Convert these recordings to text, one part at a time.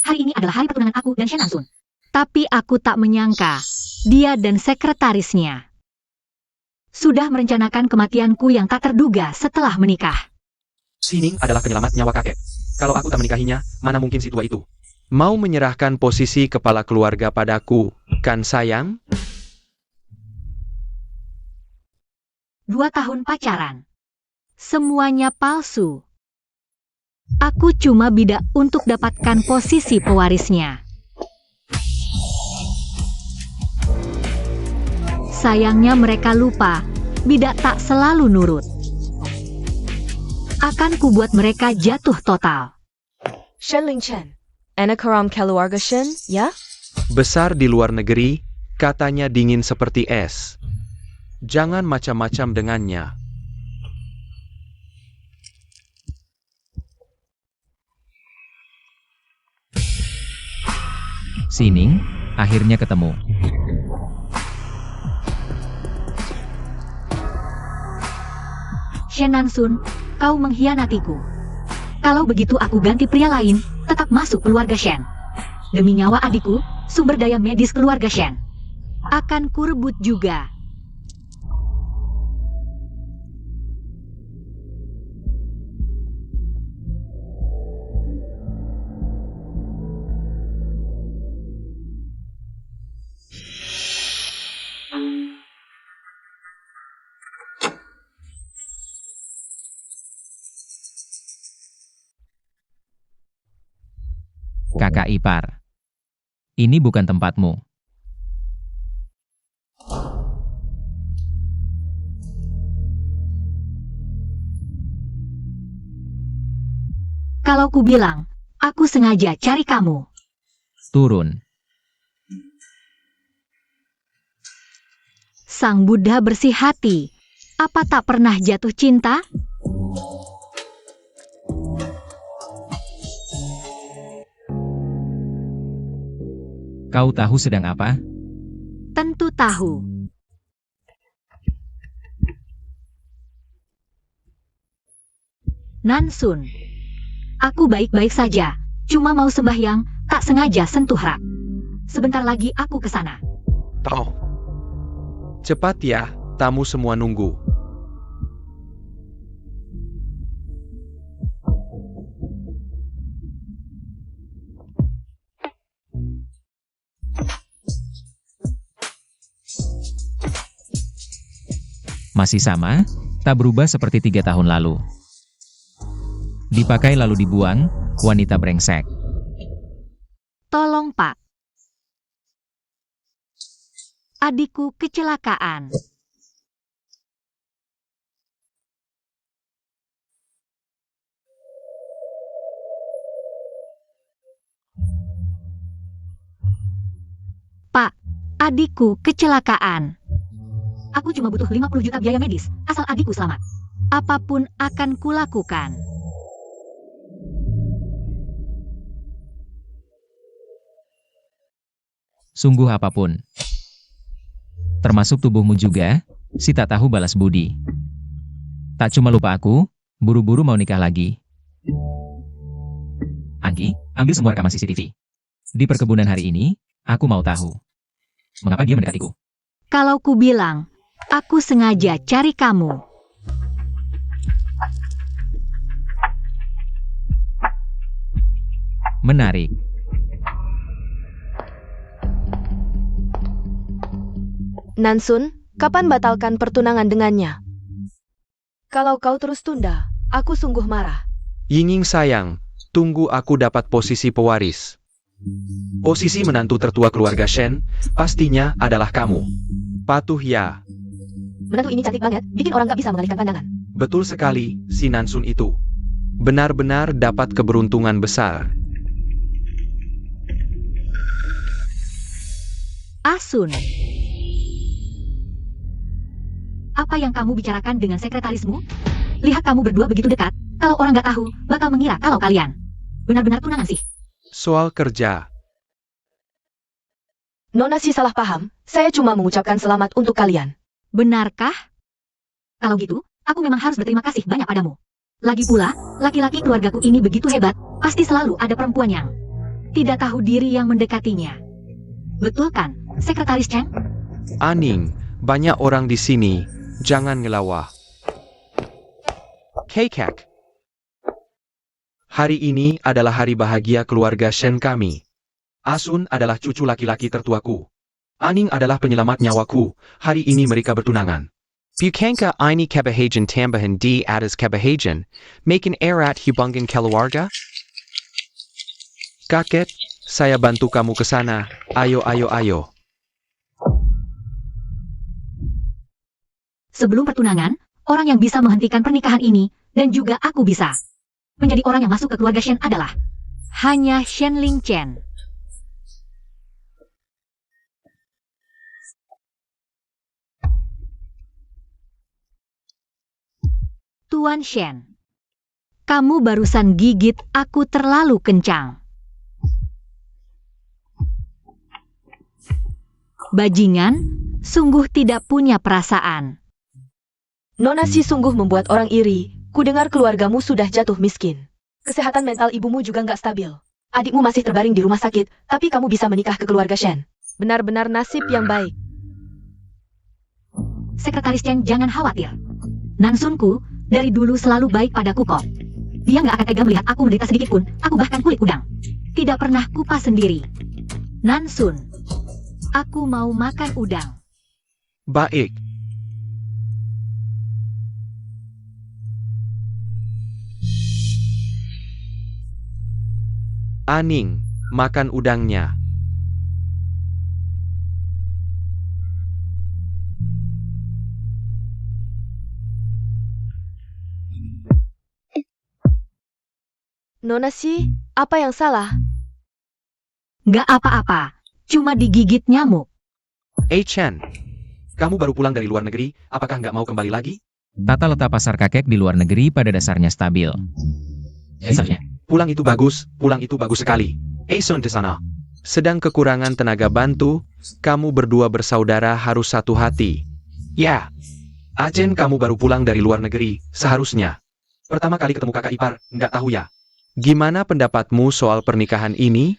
Hari ini adalah hari pertunangan aku dan Shen Nansun. Tapi aku tak menyangka, dia dan sekretarisnya sudah merencanakan kematianku yang tak terduga setelah menikah. Xining adalah penyelamat nyawa kakek. Kalau aku tak menikahinya, mana mungkin si tua itu mau menyerahkan posisi kepala keluarga padaku, kan sayang? 2 tahun pacaran. Semuanya palsu. Aku cuma bidak untuk dapatkan posisi pewarisnya. Sayangnya mereka lupa, bidak tak selalu nurut. Akan kubuat mereka jatuh total. Shen Lingchen, anak haram keluarga Shen, ya? Besar di luar negeri, katanya dingin seperti es. Jangan macam-macam dengannya. Xining, akhirnya ketemu. Shen Nansun, kau mengkhianatiku. Kalau begitu aku ganti pria lain, tetap masuk keluarga Shen. Demi nyawa adikku, sumber daya medis keluarga Shen. Akan kurebut juga. Kakak ipar. Ini bukan tempatmu. Kalau ku bilang, aku sengaja cari kamu. Turun. Sang Buddha bersih hati. Apa tak pernah jatuh cinta? Kau tahu sedang apa? Tentu tahu. Nansun. Aku baik-baik saja. Cuma mau sembahyang, tak sengaja sentuh rak. Sebentar lagi aku ke sana. Toh. Cepat ya, tamu semua nunggu. Masih sama, tak berubah seperti 3 tahun lalu. Dipakai lalu dibuang, wanita brengsek. Tolong Pak. Adikku kecelakaan. Pak, adikku kecelakaan. Aku cuma butuh 50 juta biaya medis, asal adikku selamat. Apapun akan kulakukan. Sungguh apapun. Termasuk tubuhmu juga, si tak tahu balas budi. Tak cuma lupa aku, buru-buru mau nikah lagi. Anggi, ambil semua rekaman CCTV. Di perkebunan hari ini, aku mau tahu. Mengapa dia mendekatiku? Kalau ku bilang, aku sengaja cari kamu. Menarik. Nansun, kapan batalkan pertunangan dengannya? Kalau kau terus tunda, aku sungguh marah. Yinging sayang, tunggu aku dapat posisi pewaris. Posisi menantu tertua keluarga Shen, pastinya adalah kamu. Patuh ya. Menantu ini cantik banget, bikin orang gak bisa mengalihkan pandangan. Betul sekali, si Nansun itu. Benar-benar dapat keberuntungan besar. Asun. Apa yang kamu bicarakan dengan sekretarismu? Lihat kamu berdua begitu dekat, kalau orang gak tahu, bakal mengira kalau kalian benar-benar tunangan sih. Soal kerja. Nona sih salah paham, saya cuma mengucapkan selamat untuk kalian. Benarkah? Kalau gitu, aku memang harus berterima kasih banyak padamu. Lagi pula, laki-laki keluargaku ini begitu hebat, pasti selalu ada perempuan yang tidak tahu diri yang mendekatinya. Betul kan, Sekretaris Cheng? Aning, banyak orang di sini. Jangan ngelawah. Kekek. Hari ini adalah hari bahagia keluarga Shen kami. Asun adalah cucu laki-laki tertuaku. Aning adalah penyelamat nyawaku. Hari ini mereka bertunangan. Bukankah ini kebahagiaan tambahan di atas kebahagiaan, makin erat hubungan keluarga? Kakek, saya bantu kamu ke sana. Ayo, ayo, ayo. Sebelum pertunangan, orang yang bisa menghentikan pernikahan ini, dan juga aku bisa menjadi orang yang masuk ke keluarga Shen adalah hanya Shen Ling Chen. Tuan Shen, kamu barusan gigit aku terlalu kencang. Bajingan, sungguh tidak punya perasaan. Nona Si sungguh membuat orang iri. Kudengar keluargamu sudah jatuh miskin. Kesehatan mental ibumu juga nggak stabil. Adikmu masih terbaring di rumah sakit, tapi kamu bisa menikah ke keluarga Shen. Benar-benar nasib yang baik. Sekretaris Cheng, jangan khawatir. Nansunku dari dulu selalu baik padaku kok. Dia nggak akan tega melihat aku menderita sedikit pun. Aku bahkan kulit udang tidak pernah kupas sendiri. Nansun, aku mau makan udang. Baik. Aning, makan udangnya. Nona Si, apa yang salah? Nggak apa-apa, cuma digigit nyamuk. Chen, kamu baru pulang dari luar negeri, apakah nggak mau kembali lagi? Tata letak pasar kakek di luar negeri pada dasarnya stabil. Dasarnya. Pulang itu bagus sekali. Sun di sana. Sedang kekurangan tenaga bantu, kamu berdua bersaudara harus satu hati. Ya. Achen, kamu baru pulang dari luar negeri, seharusnya. Pertama kali ketemu kakak ipar, nggak tahu ya. Gimana pendapatmu soal pernikahan ini?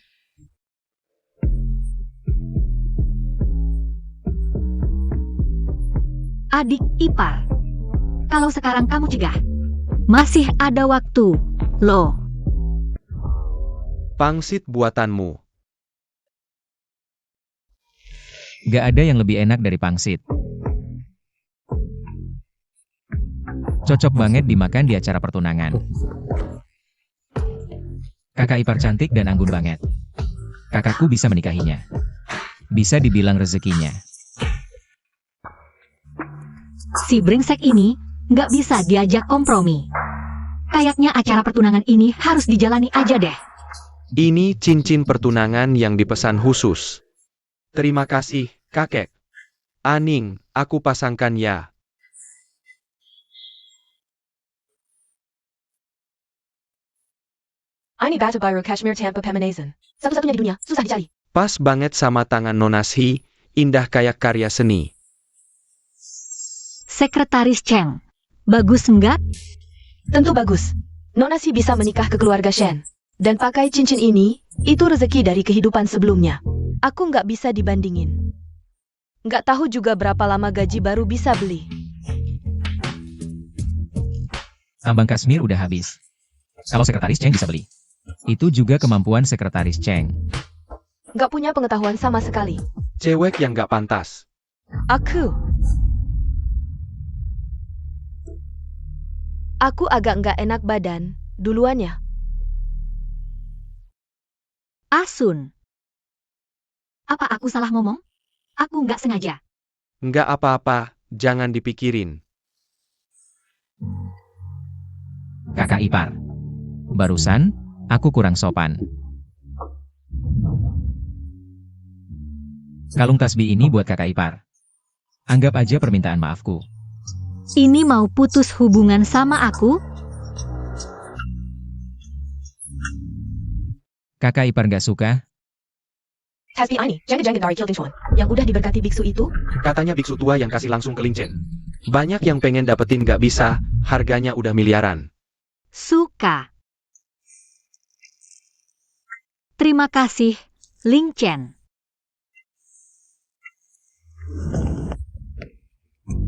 Adik ipar, kalau sekarang kamu cegah, masih ada waktu, loh. Pangsit buatanmu. Gak ada yang lebih enak dari pangsit. Cocok banget dimakan di acara pertunangan. Kakak ipar cantik dan anggun banget. Kakakku bisa menikahinya. Bisa dibilang rezekinya. Si brengsek ini nggak bisa diajak kompromi. Kayaknya acara pertunangan ini harus dijalani aja deh. Ini cincin pertunangan yang dipesan khusus. Terima kasih, kakek. Aning, aku pasangkan ya. Ini batu biru Kashmir tanpa pemanasan. Satu-satunya di dunia, susah dicari. Pas banget sama tangan Nona Si, indah kayak karya seni. Sekretaris Cheng, bagus nggak? Tentu bagus. Nona Si bisa menikah ke keluarga Shen. Dan pakai cincin ini, itu rezeki dari kehidupan sebelumnya. Aku nggak bisa dibandingin. Nggak tahu juga berapa lama gaji baru bisa beli. Ambang Kashmir udah habis. Kalau sekretaris Cheng bisa beli. Itu juga kemampuan sekretaris Cheng. Nggak punya pengetahuan sama sekali. Cewek yang gak pantas. Aku agak nggak enak badan, duluan ya. Asun. Apa aku salah ngomong? Aku nggak sengaja. Nggak apa-apa, jangan dipikirin. Kakak ipar. Barusan, aku kurang sopan. Kalung tasbih ini buat kakak ipar. Anggap aja permintaan maafku. Ini mau putus hubungan sama aku? Kakak ipar gak suka? Tasbih ini, jangan-jangan dari Kilting Chuan. Yang udah diberkati biksu itu? Katanya biksu tua yang kasih langsung ke Ling Chen. Banyak yang pengen dapetin gak bisa, harganya udah miliaran. Suka. Terima kasih, Ling Chen.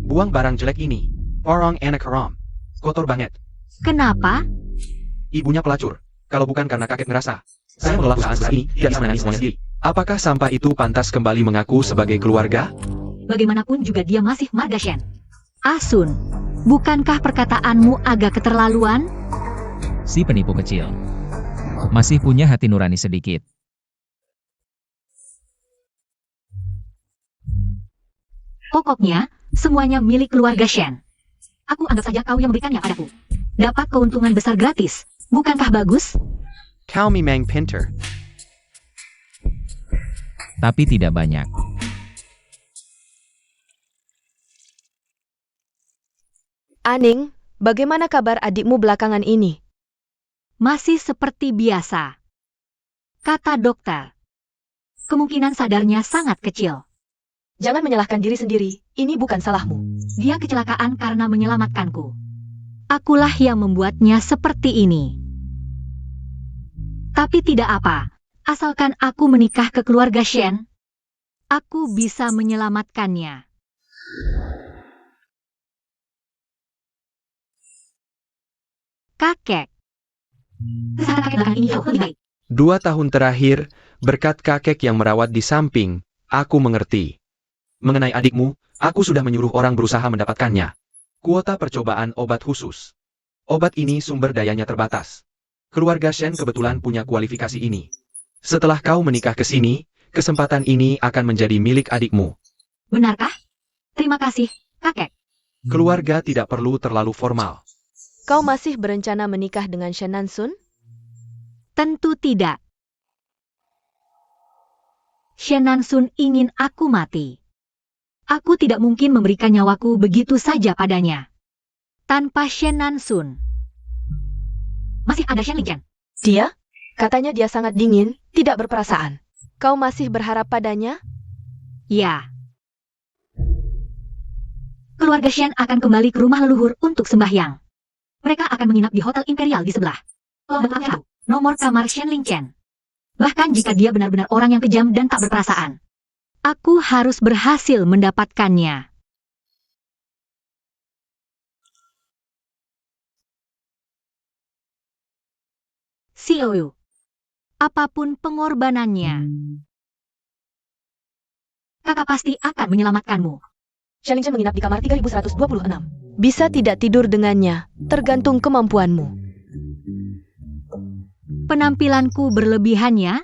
Buang barang jelek ini. Orang anak haram. Kotor banget. Kenapa? Ibunya pelacur. Kalau bukan karena kakek ngerasa saya mengelola perusahaan sebesar ini, tidak bisa menangani semuanya sendiri. Apakah sampah itu pantas kembali mengaku sebagai keluarga? Bagaimanapun juga dia masih marga Shen. Asun, bukankah perkataanmu agak keterlaluan? Si penipu kecil. Masih punya hati nurani sedikit. Pokoknya, semuanya milik keluarga Shen. Aku anggap saja kau yang memberikannya padaku. Dapat keuntungan besar gratis. Bukankah bagus? Kau memang pinter. Tapi tidak banyak. Aning, bagaimana kabar adikmu belakangan ini? Masih seperti biasa. Kata dokter. Kemungkinan sadarnya sangat kecil. Jangan menyalahkan diri sendiri, ini bukan salahmu. Dia kecelakaan karena menyelamatkanku. Akulah yang membuatnya seperti ini. Tapi tidak apa, asalkan aku menikah ke keluarga Shen, aku bisa menyelamatkannya. Kakek. Kesehatan kakek belakangan ini jauh lebih baik. 2 tahun terakhir, berkat kakek yang merawat di samping, aku mengerti. Mengenai adikmu, aku sudah menyuruh orang berusaha mendapatkannya. Kuota percobaan obat khusus. Obat ini sumber dayanya terbatas. Keluarga Shen kebetulan punya kualifikasi ini. Setelah kau menikah ke sini, kesempatan ini akan menjadi milik adikmu. Benarkah? Terima kasih, kakek. Keluarga tidak perlu terlalu formal. Kau masih berencana menikah dengan Shen Nansun? Tentu tidak. Shen Nansun ingin aku mati. Aku tidak mungkin memberikan nyawaku begitu saja padanya. Tanpa Shen Nansun. Masih ada Shen Lingchen. Dia? Katanya dia sangat dingin, tidak berperasaan. Kau masih berharap padanya? Ya. Keluarga Shen akan kembali ke rumah leluhur untuk sembahyang. Mereka akan menginap di Hotel Imperial di sebelah. Kalau aku tahu nomor kamar Shen Lingchen. Bahkan jika dia benar-benar orang yang kejam dan tak berperasaan. Aku harus berhasil mendapatkannya. Xiaoyu. Apapun pengorbanannya, kakak pasti akan menyelamatkanmu. Shen Lingchen menginap di kamar 3126. Bisa tidak tidur dengannya, tergantung kemampuanmu. Penampilanku berlebihannya?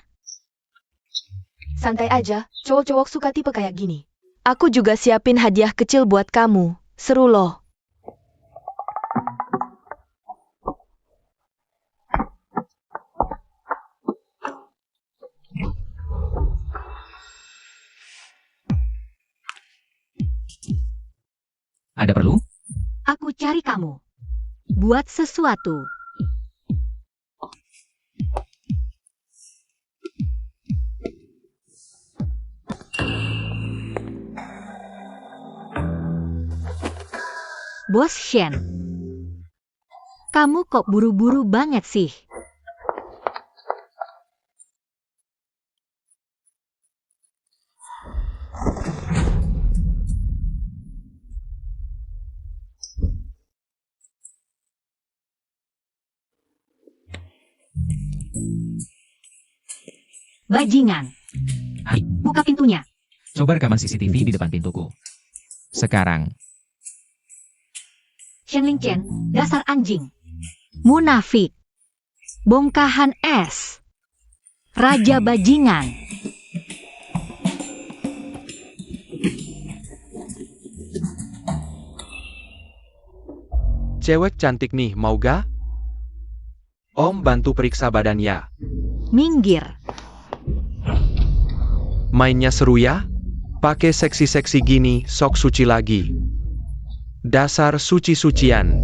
Santai aja, cowok-cowok suka tipe kayak gini. Aku juga siapin hadiah kecil buat kamu. Seru loh. Ada perlu? Aku cari kamu. Buat sesuatu. Bos Shen. Kamu kok buru-buru banget sih? Bajingan. Hai, Buka pintunya. coba rekaman CCTV di depan pintuku. Sekarang. Shen Lingchen, dasar anjing. Munafik. Bongkahan es. Raja bajingan. Cewek cantik nih, mau ga? Om bantu periksa badannya. Minggir. Mainnya seru ya? Pakai seksi-seksi gini, sok suci lagi. Dasar suci-sucian.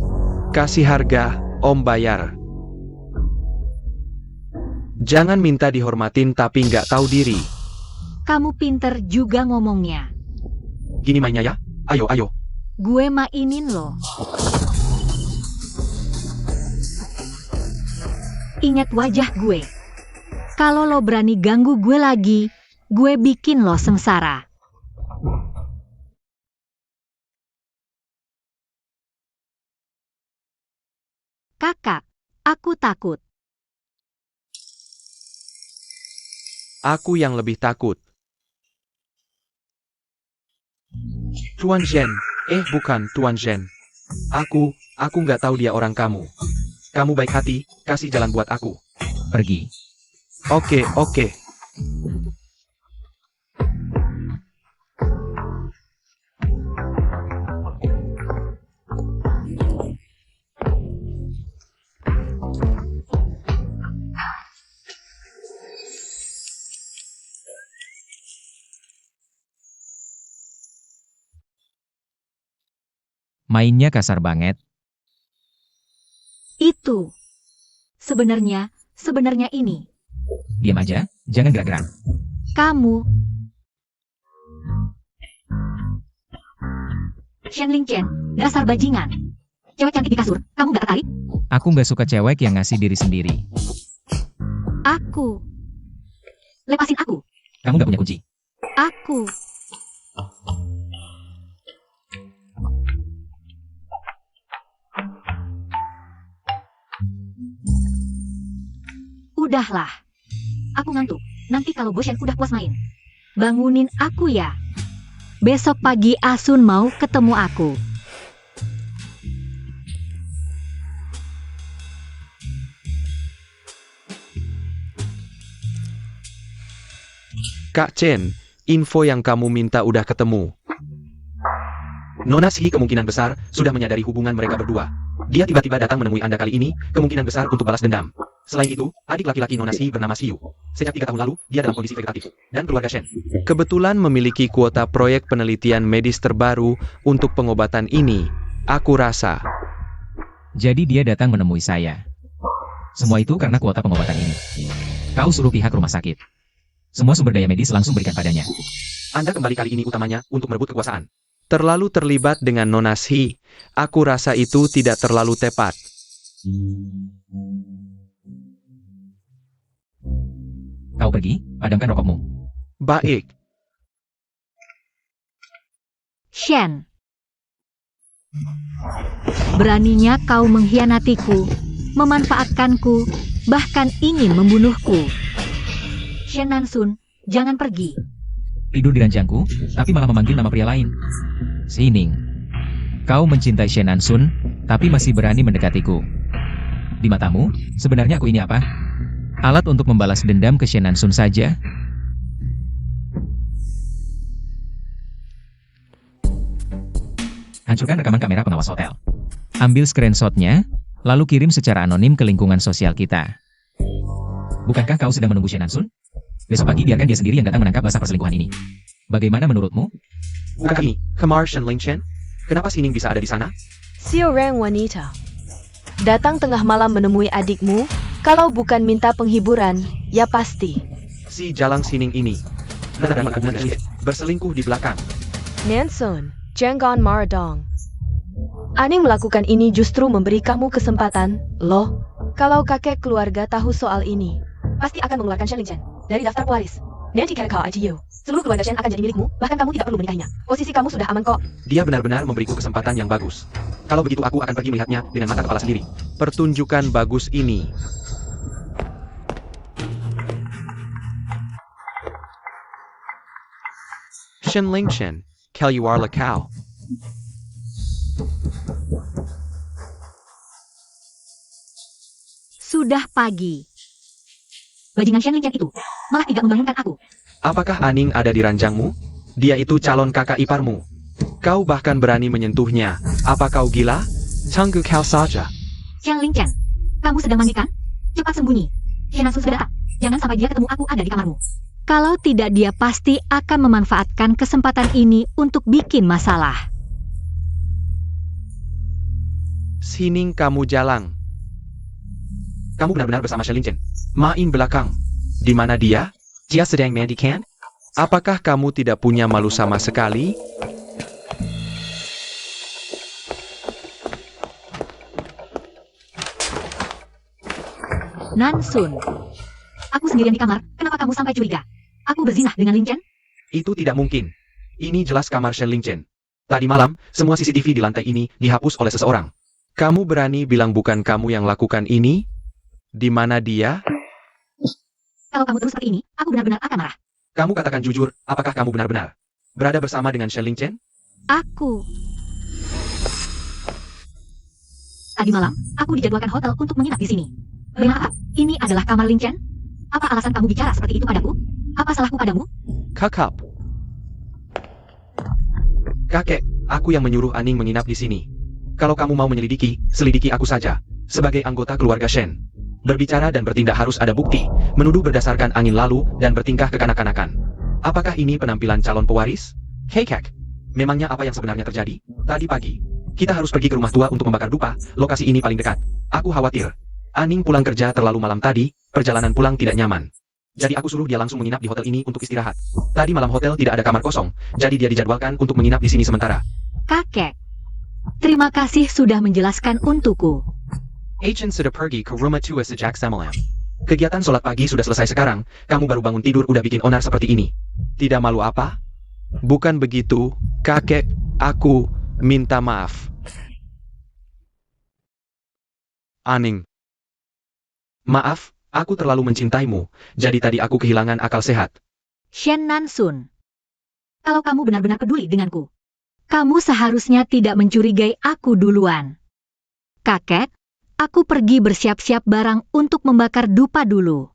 Kasih harga, om bayar. Jangan minta dihormatin tapi nggak tahu diri. Kamu pinter juga ngomongnya. Gini mainnya ya? Ayo, ayo. Gue mainin loh. Ingat wajah gue. Kalau lo berani ganggu gue lagi, gue bikin lo sengsara. Kakak, aku takut. Aku yang lebih takut. Tuan Zhen, bukan Tuan Zhen. Aku nggak tahu dia orang kamu. Kamu baik hati, kasih jalan buat aku. Pergi. Oke. Mainnya kasar banget. Itu. Sebenarnya ini. Diam aja, jangan gerak-gerak. Kamu. Shen Lingchen, dasar bajingan. Cewek cantik di kasur, kamu gak tertarik? Aku nggak suka cewek yang ngasih diri sendiri. Aku. Lepasin aku. Kamu nggak punya kunci. Aku. Udahlah. Aku ngantuk. Nanti kalau Boshen udah puas main, bangunin aku ya. Besok pagi Asun mau ketemu aku. Kak Chen, info yang kamu minta udah ketemu. Nona Shi kemungkinan besar sudah menyadari hubungan mereka berdua. Dia tiba-tiba datang menemui Anda kali ini, kemungkinan besar untuk balas dendam. Selain itu, adik laki-laki Nona Shi bernama Xiu. Sejak 3 tahun lalu, dia dalam kondisi vegetatif. Dan keluarga Shen kebetulan memiliki kuota proyek penelitian medis terbaru untuk pengobatan ini. Aku rasa. Jadi dia datang menemui saya. Semua itu karena kuota pengobatan ini. Kau suruh pihak rumah sakit. Semua sumber daya medis langsung berikan padanya. Anda kembali kali ini utamanya untuk merebut kekuasaan. Terlalu terlibat dengan Nona Shi. Aku rasa itu tidak terlalu tepat. Kau pergi, padamkan rokokmu. Baik. Shen. Beraninya kau mengkhianatiku, memanfaatkanku, bahkan ingin membunuhku. Shen Nansun, jangan pergi. Tidur di ranjangku, tapi malah memanggil nama pria lain. Sining. Kau mencintai Shen Nansun, tapi masih berani mendekatiku. Di matamu, sebenarnya aku ini apa? Alat untuk membalas dendam ke Shen Nansun saja? Hancurkan rekaman kamera pengawas hotel. Ambil screenshotnya, lalu kirim secara anonim ke lingkungan sosial kita. Bukankah kau sedang menunggu Shen Nansun? Besok pagi biarkan dia sendiri yang datang menangkap basah perselingkuhan ini. Bagaimana menurutmu? Bukan ini, Kemar Shen Lingchen. Kenapa Sining bisa ada di sana? Seorang wanita datang tengah malam menemui adikmu. Kalau bukan minta penghiburan, ya pasti. Si Jalang Sining ini. Berselingkuh di belakang. Nansun, jangan marah dong. Aning melakukan ini justru memberi kamu kesempatan, loh. Kalau kakek keluarga tahu soal ini, pasti akan mengeluarkan Shen Lingchen dari daftar pewaris. Nanti kalau kau ITU, seluruh keluarga Shen akan jadi milikmu, bahkan kamu tidak perlu menikahinya. Posisi kamu sudah aman kok. Dia benar-benar memberiku kesempatan yang bagus. Kalau begitu aku akan pergi melihatnya dengan mata kepala sendiri. Pertunjukan bagus ini. Shen Lingchen, Keluar Lekau. Sudah pagi. Bajingan Shen Lingchen itu malah tidak membangunkan aku. Apakah Aning ada di ranjangmu? Dia itu calon kakak iparmu. Kau bahkan berani menyentuhnya. Apa kau gila? Tunggu kau saja. Shen Lingchen, kamu sedang mandi kan? Cepat sembunyi. Shen Nansun sudah datang. Jangan sampai dia ketemu aku ada di kamarmu. Kalau tidak, dia pasti akan memanfaatkan kesempatan ini untuk bikin masalah. Sining kamu jalang. Kamu benar-benar bersama Shen Lingchen. Main belakang. Di mana dia? Dia sedang mandi kan? Apakah kamu tidak punya malu sama sekali? Nansun, Aku sendirian di kamar, kenapa kamu sampai curiga? Aku berzinah dengan Lin Chen? Itu tidak mungkin. Ini jelas kamar Shen Lingchen. Tadi malam, semua CCTV di lantai ini dihapus oleh seseorang. Kamu berani bilang bukan kamu yang lakukan ini? Di mana dia? Kalau kamu terus seperti ini, aku benar-benar akan marah. Kamu katakan jujur, apakah kamu benar-benar berada bersama dengan Shen Lingchen? Aku. Tadi malam, aku dijadwalkan hotel untuk menginap di sini. Mengapa? Ini adalah kamar Lin Chen? Apa alasan kamu bicara seperti itu padaku? Apa salahku padamu? Kakap. Kakek, aku yang menyuruh Aning menginap di sini. Kalau kamu mau menyelidiki, selidiki aku saja. Sebagai anggota keluarga Shen. Berbicara dan bertindak harus ada bukti. Menuduh berdasarkan angin lalu dan bertingkah kekanak-kanakan. Apakah ini penampilan calon pewaris? Hei Kek, memangnya apa yang sebenarnya terjadi? Tadi pagi, kita harus pergi ke rumah tua untuk membakar dupa. Lokasi ini paling dekat. Aku khawatir. Aning pulang kerja terlalu malam tadi, perjalanan pulang tidak nyaman. Jadi aku suruh dia langsung menginap di hotel ini untuk istirahat. Tadi malam hotel tidak ada kamar kosong, jadi dia dijadwalkan untuk menginap di sini sementara. Kakek. Terima kasih sudah menjelaskan untukku. Agent sudah pergi ke rumah tua sejak semalam. Kegiatan sholat pagi sudah selesai sekarang, kamu baru bangun tidur udah bikin onar seperti ini. Tidak malu apa? Bukan begitu, kakek, aku minta maaf. Aning. Maaf, aku terlalu mencintaimu, jadi tadi aku kehilangan akal sehat. Shen Nansun. Kalau kamu benar-benar peduli denganku, kamu seharusnya tidak mencurigai aku duluan. Kakek, aku pergi bersiap-siap barang untuk membakar dupa dulu.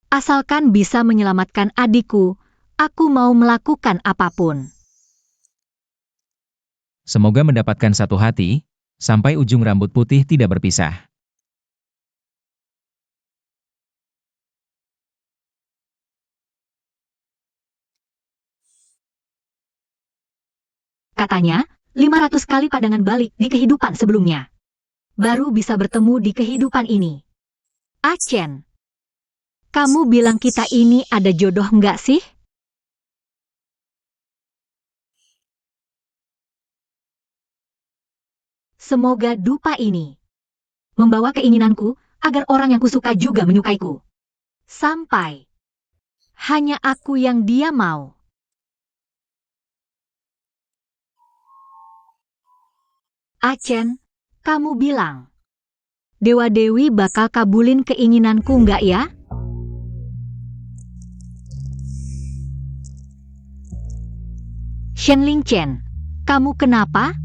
Asalkan bisa menyelamatkan adikku, aku mau melakukan apapun. Semoga mendapatkan satu hati, sampai ujung rambut putih tidak berpisah. Katanya, 500 kali pandangan balik di kehidupan sebelumnya. Baru bisa bertemu di kehidupan ini. Achen, kamu bilang kita ini ada jodoh nggak sih? Semoga dupa ini membawa keinginanku agar orang yang kusuka juga menyukaiku. Sampai hanya aku yang dia mau. Achen, kamu bilang Dewa Dewi bakal kabulin keinginanku nggak ya? Shen Lingchen, kamu kenapa?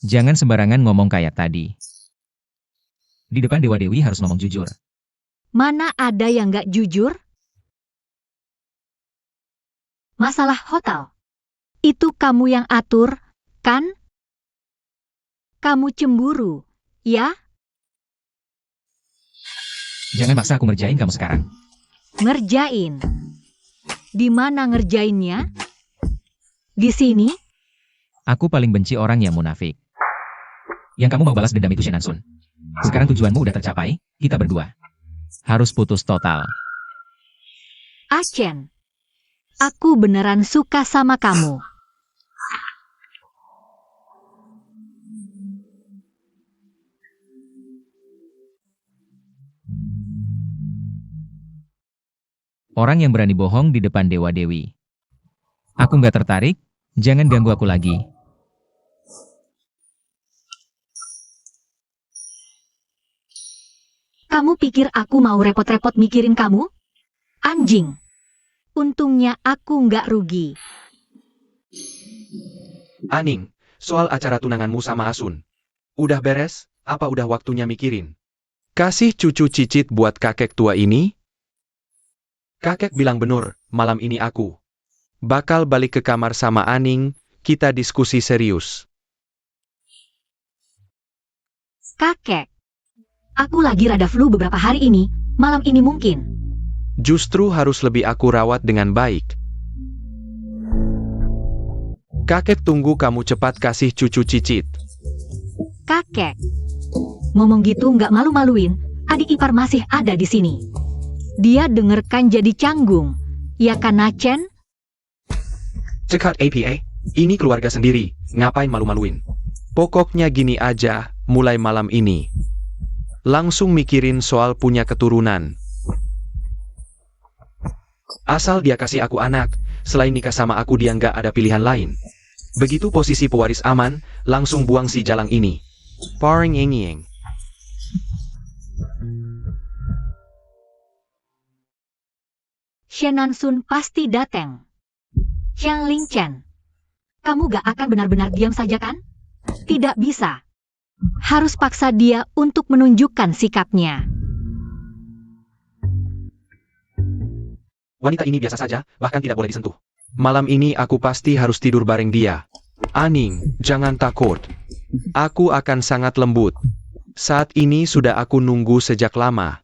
Jangan sembarangan ngomong kayak tadi. Di depan Dewa Dewi harus ngomong jujur. Mana ada yang nggak jujur? Masalah hotel. Itu kamu yang atur, kan? Kamu cemburu, ya? Jangan maksa aku ngerjain kamu sekarang. Ngerjain. Di mana ngerjainnya? Di sini? Aku paling benci orang yang munafik. Yang kamu mau balas dendam itu Shen Nansun. Sekarang tujuanmu udah tercapai, kita berdua harus putus total. Achen, aku beneran suka sama kamu. Orang yang berani bohong di depan Dewa Dewi. Aku nggak tertarik, jangan ganggu aku lagi. Kamu pikir aku mau repot-repot mikirin kamu? Anjing. Untungnya aku nggak rugi. Aning, soal acara tunanganmu sama Asun. Udah beres, apa udah waktunya mikirin? Kasih cucu cicit buat kakek tua ini? Kakek bilang bener, malam ini aku Bakal balik ke kamar sama Aning, kita diskusi serius. Kakek. Aku lagi rada flu beberapa hari ini, malam ini mungkin. Justru harus lebih aku rawat dengan baik. Kakek tunggu kamu cepat kasih cucu cicit. kakek. Ngomong gitu nggak malu-maluin, adik ipar masih ada di sini. Dia dengerkan jadi canggung. Ya kan, Nachen? Cekat APA, ini keluarga sendiri, ngapain malu-maluin? Pokoknya gini aja, mulai malam ini. Langsung mikirin soal punya keturunan. Asal dia kasih aku anak, selain nikah sama aku dia nggak ada pilihan lain. Begitu posisi pewaris aman, langsung buang si jalang ini. Barring Ying. Shen Nansun pasti datang. Xiang Lingchen, kamu gak akan benar-benar diam saja kan? Tidak bisa. Harus paksa dia untuk menunjukkan sikapnya. Wanita ini biasa saja, bahkan tidak boleh disentuh. Malam ini aku pasti harus tidur bareng dia. Aning, jangan takut. Aku akan sangat lembut. Saat ini sudah aku nunggu sejak lama.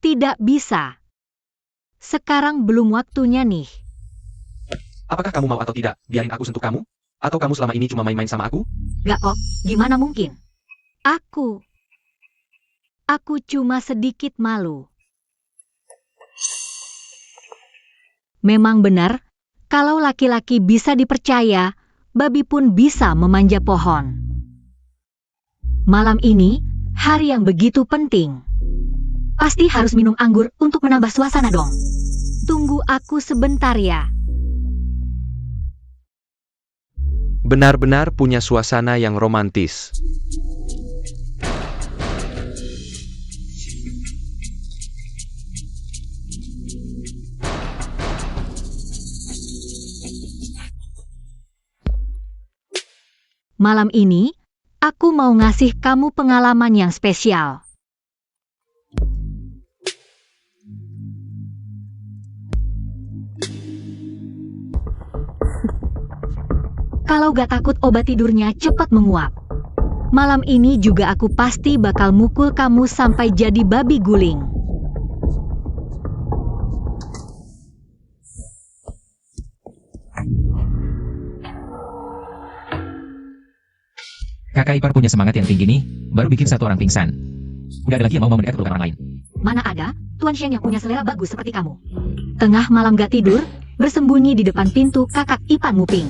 Tidak bisa. Sekarang belum waktunya nih. Apakah kamu mau atau tidak, biarin aku sentuh kamu? Atau kamu selama ini cuma main-main sama aku? Gak kok, gimana mungkin? Aku cuma sedikit malu. Memang benar, kalau laki-laki bisa dipercaya, babi pun bisa memanja pohon. Malam ini, hari yang begitu penting. Pasti harus minum anggur untuk menambah suasana dong. Tunggu aku sebentar ya. Benar-benar punya suasana yang romantis. Malam ini, aku mau ngasih kamu pengalaman yang spesial. Kalau gak takut obat tidurnya cepat menguap. Malam ini juga aku pasti bakal mukul kamu sampai jadi babi guling. Kakak ipar punya semangat yang tinggi nih, baru bikin satu orang pingsan. Udah ada lagi yang mau mendekat ke orang lain. Mana ada, Tuan Shen yang punya selera bagus seperti kamu. Tengah malam gak tidur, bersembunyi di depan pintu kakak ipar Muping.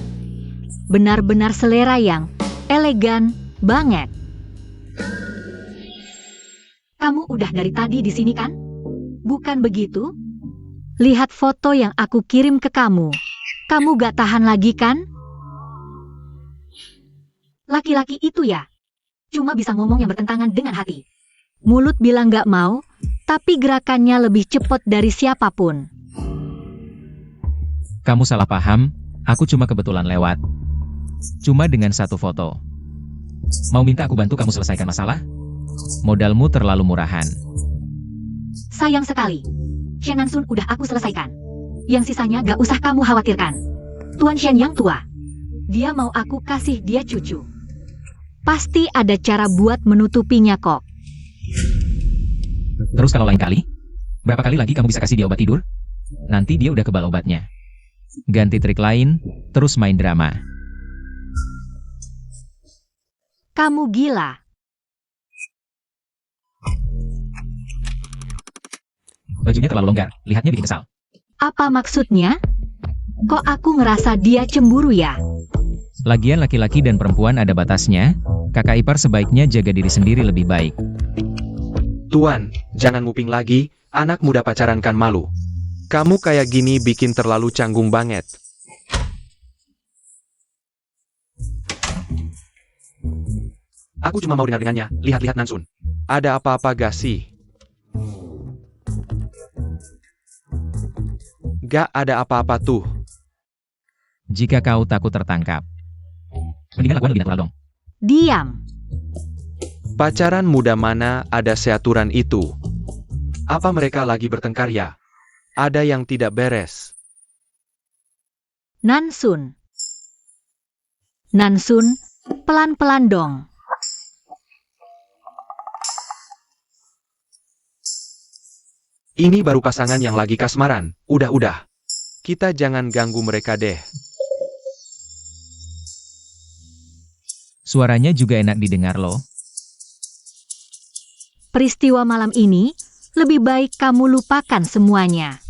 Benar-benar selera yang elegan banget. Kamu udah dari tadi di sini kan? Bukan begitu? Lihat foto yang aku kirim ke kamu. Kamu gak tahan lagi kan? Laki-laki itu ya, cuma bisa ngomong yang bertentangan dengan hati. Mulut bilang gak mau, tapi gerakannya lebih cepat dari siapapun. Kamu salah paham, aku cuma kebetulan lewat. Cuma dengan satu foto. Mau minta aku bantu kamu selesaikan masalah? Modalmu terlalu murahan. Sayang sekali, Shen Nansun udah aku selesaikan. Yang sisanya gak usah kamu khawatirkan. Tuan Shen yang tua, dia mau aku kasih dia cucu. Pasti ada cara buat menutupinya kok. Terus kalau lain kali? Berapa kali lagi kamu bisa kasih dia obat tidur? Nanti dia udah kebal obatnya. Ganti trik lain, terus main drama. Kamu gila. Bajunya terlalu longgar, lihatnya bikin kesal. Apa maksudnya? Kok aku ngerasa dia cemburu ya? Lagian laki-laki dan perempuan ada batasnya, kakak ipar sebaiknya jaga diri sendiri lebih baik. Tuan, jangan nguping lagi, anak muda pacaran kan malu. Kamu kayak gini bikin terlalu canggung banget. Aku cuma mau dengar-dengannya, lihat-lihat Nansun. Ada apa-apa gak sih? Gak ada apa-apa tuh. Jika kau takut tertangkap, mendingan lakukan lebih natural dong. Diam. Pacaran muda mana ada seaturan itu? Apa mereka lagi bertengkar ya? Ada yang tidak beres. Nansun. Nansun, pelan-pelan dong. Ini baru pasangan yang lagi kasmaran. Udah. Kita jangan ganggu mereka deh. Suaranya juga enak didengar loh. Peristiwa malam ini, lebih baik kamu lupakan semuanya.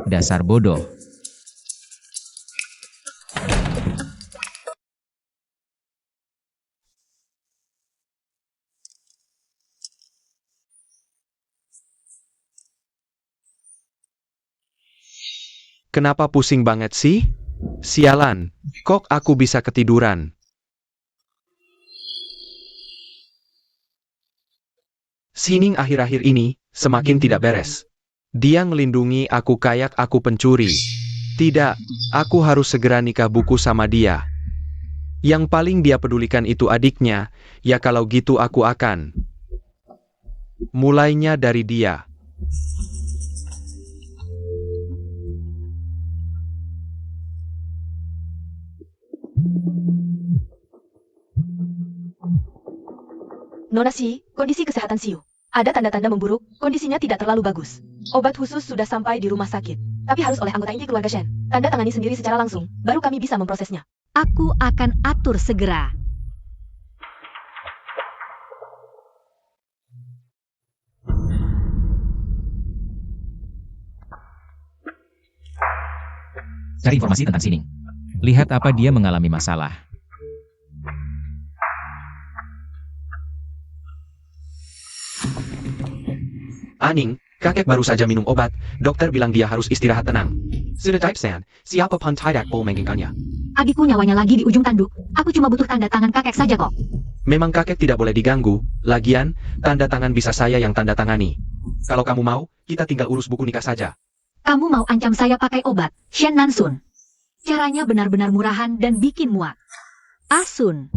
Dasar bodoh. Kenapa pusing banget sih? Sialan, kok aku bisa ketiduran? Sining akhir-akhir ini semakin tidak beres. Dia ngelindungi aku kayak aku pencuri. Tidak, aku harus segera nikah buku sama dia. Yang paling dia pedulikan itu adiknya, ya kalau gitu aku akan. Mulainya dari dia. Nona Si, kondisi kesehatan Siu. Ada tanda-tanda memburuk, kondisinya tidak terlalu bagus. Obat khusus sudah sampai di rumah sakit. Tapi harus oleh anggota inti keluarga Shen. Tanda tangani sendiri secara langsung, baru kami bisa memprosesnya. Aku akan atur segera. Cari informasi tentang Sining. Lihat apa dia mengalami masalah. Aning, kakek baru saja minum obat. Dokter bilang dia harus istirahat tenang. Sudah Type-san, siapa pun tidak boleh menginginkannya. Adikku nyawanya lagi di ujung tanduk. Aku cuma butuh tanda tangan kakek saja kok. Memang kakek tidak boleh diganggu. Lagian, tanda tangan bisa saya yang tanda tangani. Kalau kamu mau, kita tinggal urus buku nikah saja. Kamu mau ancam saya pakai obat, Shen Nansun. Caranya benar-benar murahan dan bikin muak. Asun.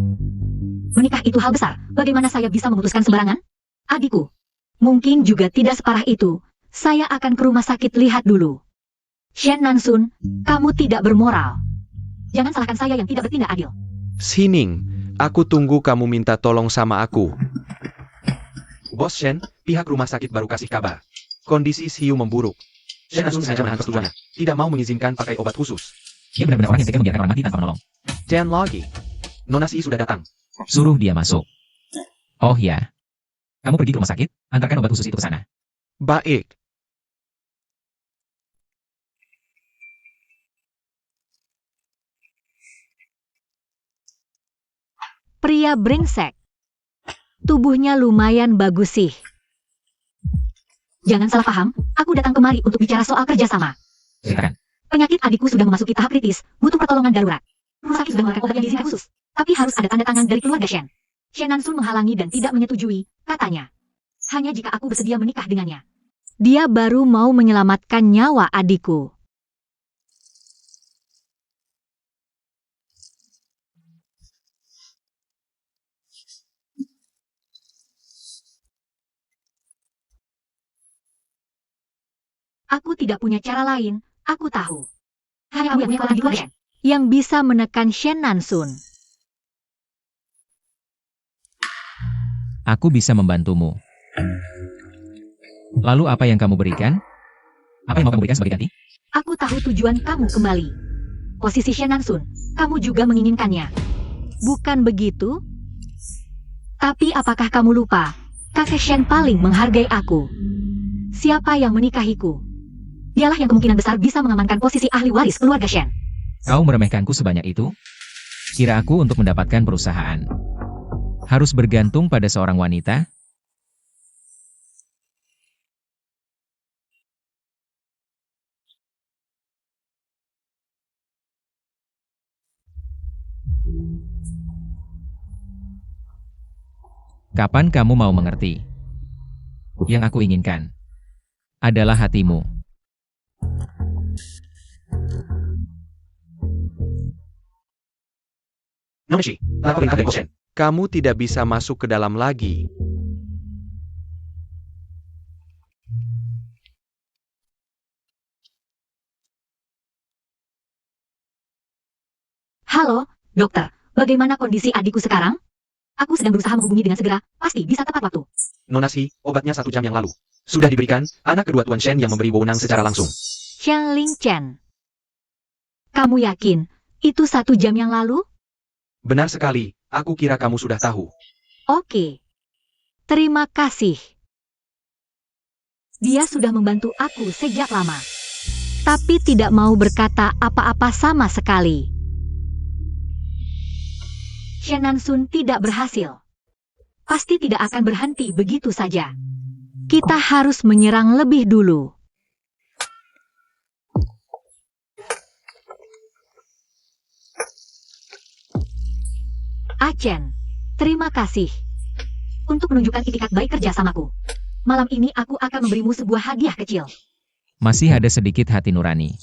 Menikah itu hal besar. Bagaimana saya bisa memutuskan sembarangan? Adikku. Mungkin juga tidak separah itu. Saya akan ke rumah sakit lihat dulu. Shen Nansun, kamu tidak bermoral. Jangan salahkan saya yang tidak bertindak adil. Sining, aku tunggu kamu minta tolong sama aku. Bos Shen, pihak rumah sakit baru kasih kabar. Kondisi Siu memburuk. Shen langsung sengaja menahan persetujuannya. Tidak mau mengizinkan pakai obat khusus. Dia benar-benar orang yang tega membiarkan orang mati tanpa menolong. Dan lagi, Nona Siu sudah datang. Suruh dia masuk. Oh ya. Kamu pergi ke rumah sakit, antarkan obat khusus itu ke sana. Baik. Pria brengsek. Tubuhnya lumayan bagus sih. Jangan salah paham, aku datang kemari untuk bicara soal kerjasama. Ceritakan. Penyakit adikku sudah memasuki tahap kritis, butuh pertolongan darurat. Rumah sakit sudah mengeluarkan obat yang diizinkan khusus, tapi harus ada tanda tangan dari keluarga Shen. Shen Nansun menghalangi dan tidak menyetujui, katanya. Hanya jika aku bersedia menikah dengannya. Dia baru mau menyelamatkan nyawa adikku. Aku tidak punya cara lain, aku tahu. Hanya kamu yang punya keluarga Shen, yang bisa menekan Shen Nansun. Aku bisa membantumu. Lalu apa yang kamu berikan? Apa yang mau kamu berikan sebagai ganti? Aku tahu tujuan kamu kembali. Posisi Shen Nansun, kamu juga menginginkannya. Bukan begitu? Tapi apakah kamu lupa, kakek Shen paling menghargai aku. Siapa yang menikahiku? Dialah yang kemungkinan besar bisa mengamankan posisi ahli waris keluarga Shen. Kau meremehkanku sebanyak itu? Kira aku untuk mendapatkan perusahaan harus bergantung pada seorang wanita? Kapan kamu mau mengerti? Yang aku inginkan adalah hatimu. Nona Shi, apa perintah dari Bos Shen? Kamu tidak bisa masuk ke dalam lagi. Halo, dokter. Bagaimana kondisi adikku sekarang? Aku sedang berusaha menghubungi dengan segera. Pasti bisa tepat waktu. Nona Shi, obatnya 1 jam yang lalu. Sudah diberikan, anak kedua Tuan Shen yang memberi wewenang secara langsung. Shen Ling Chen. Kamu yakin Itu 1 jam yang lalu? Benar sekali, aku kira kamu sudah tahu. Oke. Terima kasih. Dia sudah membantu aku sejak lama. Tapi tidak mau berkata apa-apa sama sekali. Shen Nansun tidak berhasil. Pasti tidak akan berhenti begitu saja. Kita harus menyerang lebih dulu. Achen, terima kasih untuk menunjukkan itikat baik kerjasamaku. Malam ini aku akan memberimu sebuah hadiah kecil. Masih ada sedikit hati nurani.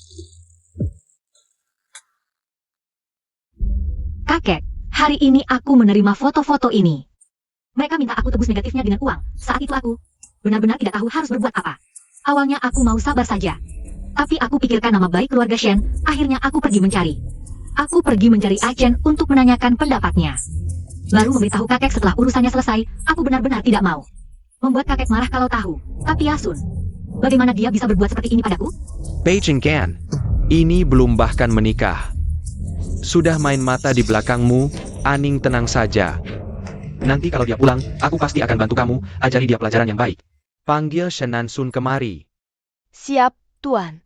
Kakek, hari ini aku menerima foto-foto ini. Mereka minta aku tebus negatifnya dengan uang. Saat itu aku benar-benar tidak tahu harus berbuat apa. Awalnya aku mau sabar saja. Tapi aku pikirkan nama baik keluarga Shen, akhirnya aku pergi mencari. Aku pergi mencari Achen untuk menanyakan pendapatnya. Baru memberitahu kakek setelah urusannya selesai, aku benar-benar tidak mau. Membuat kakek marah kalau tahu. Tapi Yasun, bagaimana dia bisa berbuat seperti ini padaku? Beijing Gan, ini belum bahkan menikah. Sudah main mata di belakangmu, Aning tenang saja. Nanti kalau dia pulang, aku pasti akan bantu kamu, ajari dia pelajaran yang baik. Panggil Shen Nansun kemari. Siap, Tuan.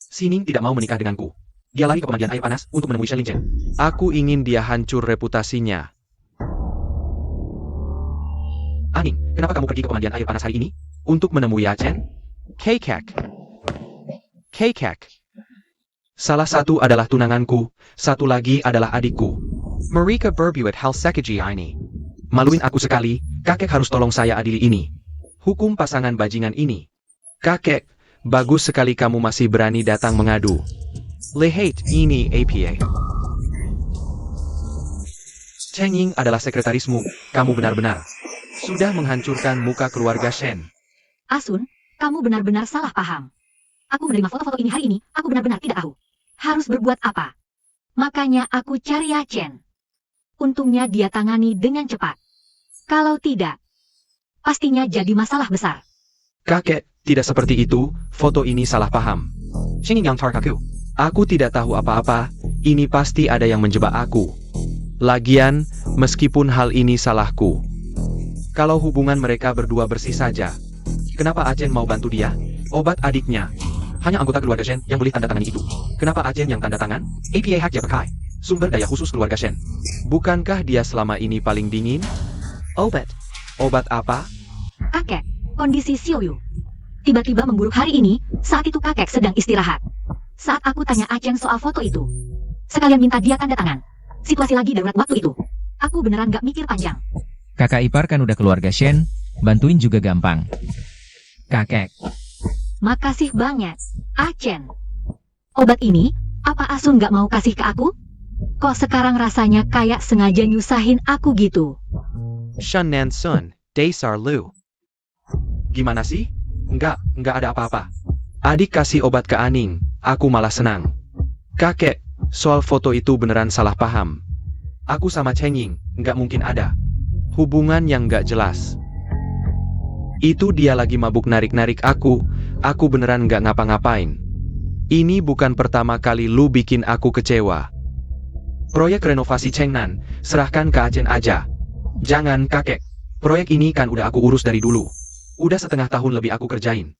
Xining tidak mau menikah denganku. Dia lari ke pemandian air panas untuk menemui Shen Lingchen. Aku ingin dia hancur reputasinya. Aning, kenapa kamu pergi ke pemandian air panas hari ini? Untuk menemui Achen? Kekek. Kekek. Salah satu adalah tunanganku, satu lagi adalah adikku. Marika berbuat hal sekeji ini. Maluin aku sekali, kakek harus tolong saya adili ini. Hukum pasangan bajingan ini. Kakek, bagus sekali kamu masih berani datang mengadu. Lihat ini APA. Cheng Ying adalah sekretarismu, kamu benar-benar sudah menghancurkan muka keluarga Shen. Asun, kamu benar-benar salah paham. Aku menerima foto-foto ini hari ini, aku benar-benar tidak tahu harus berbuat apa. Makanya aku cari Achen. Untungnya dia tangani dengan cepat. Kalau tidak, pastinya jadi masalah besar. Kakek, tidak seperti itu, foto ini salah paham. Shinging yang tarkaku. Aku tidak tahu apa-apa, ini pasti ada yang menjebak aku. Lagian, meskipun hal ini salahku. Kalau hubungan mereka berdua bersih saja, kenapa Achen mau bantu dia? Obat adiknya. Hanya anggota keluarga Shen yang boleh tanda tangan itu. Kenapa Achen yang tanda tangan? APA hak dia pakai. Sumber daya khusus keluarga Shen. Bukankah dia selama ini paling dingin? Obat. Obat apa? Kakek, kondisi Xiaoyu tiba-tiba memburuk hari ini, saat itu kakek sedang istirahat. Saat aku tanya Achen soal foto itu, sekalian minta dia tanda tangan. Situasi lagi darurat waktu itu. Aku beneran gak mikir panjang. Kakak ipar kan udah keluarga Shen, bantuin juga gampang. Kakek, Makasih banyak, Achen. Obat ini, apa Asun gak mau kasih ke aku? Kok sekarang rasanya kayak sengaja nyusahin aku gitu? Shen Nansun. Dasar Lu. Gimana sih? Enggak ada apa-apa. Adik kasih obat ke Aning, aku malah senang. Kakek, soal foto itu beneran salah paham. Aku sama Cheng Ying, nggak mungkin ada hubungan yang nggak jelas. Itu dia lagi mabuk narik-narik aku beneran nggak ngapa-ngapain. Ini bukan pertama kali lu bikin aku kecewa. Proyek renovasi Chengnan, serahkan ke Achen aja. Jangan kakek, proyek ini kan udah aku urus dari dulu. Udah setengah tahun lebih aku kerjain.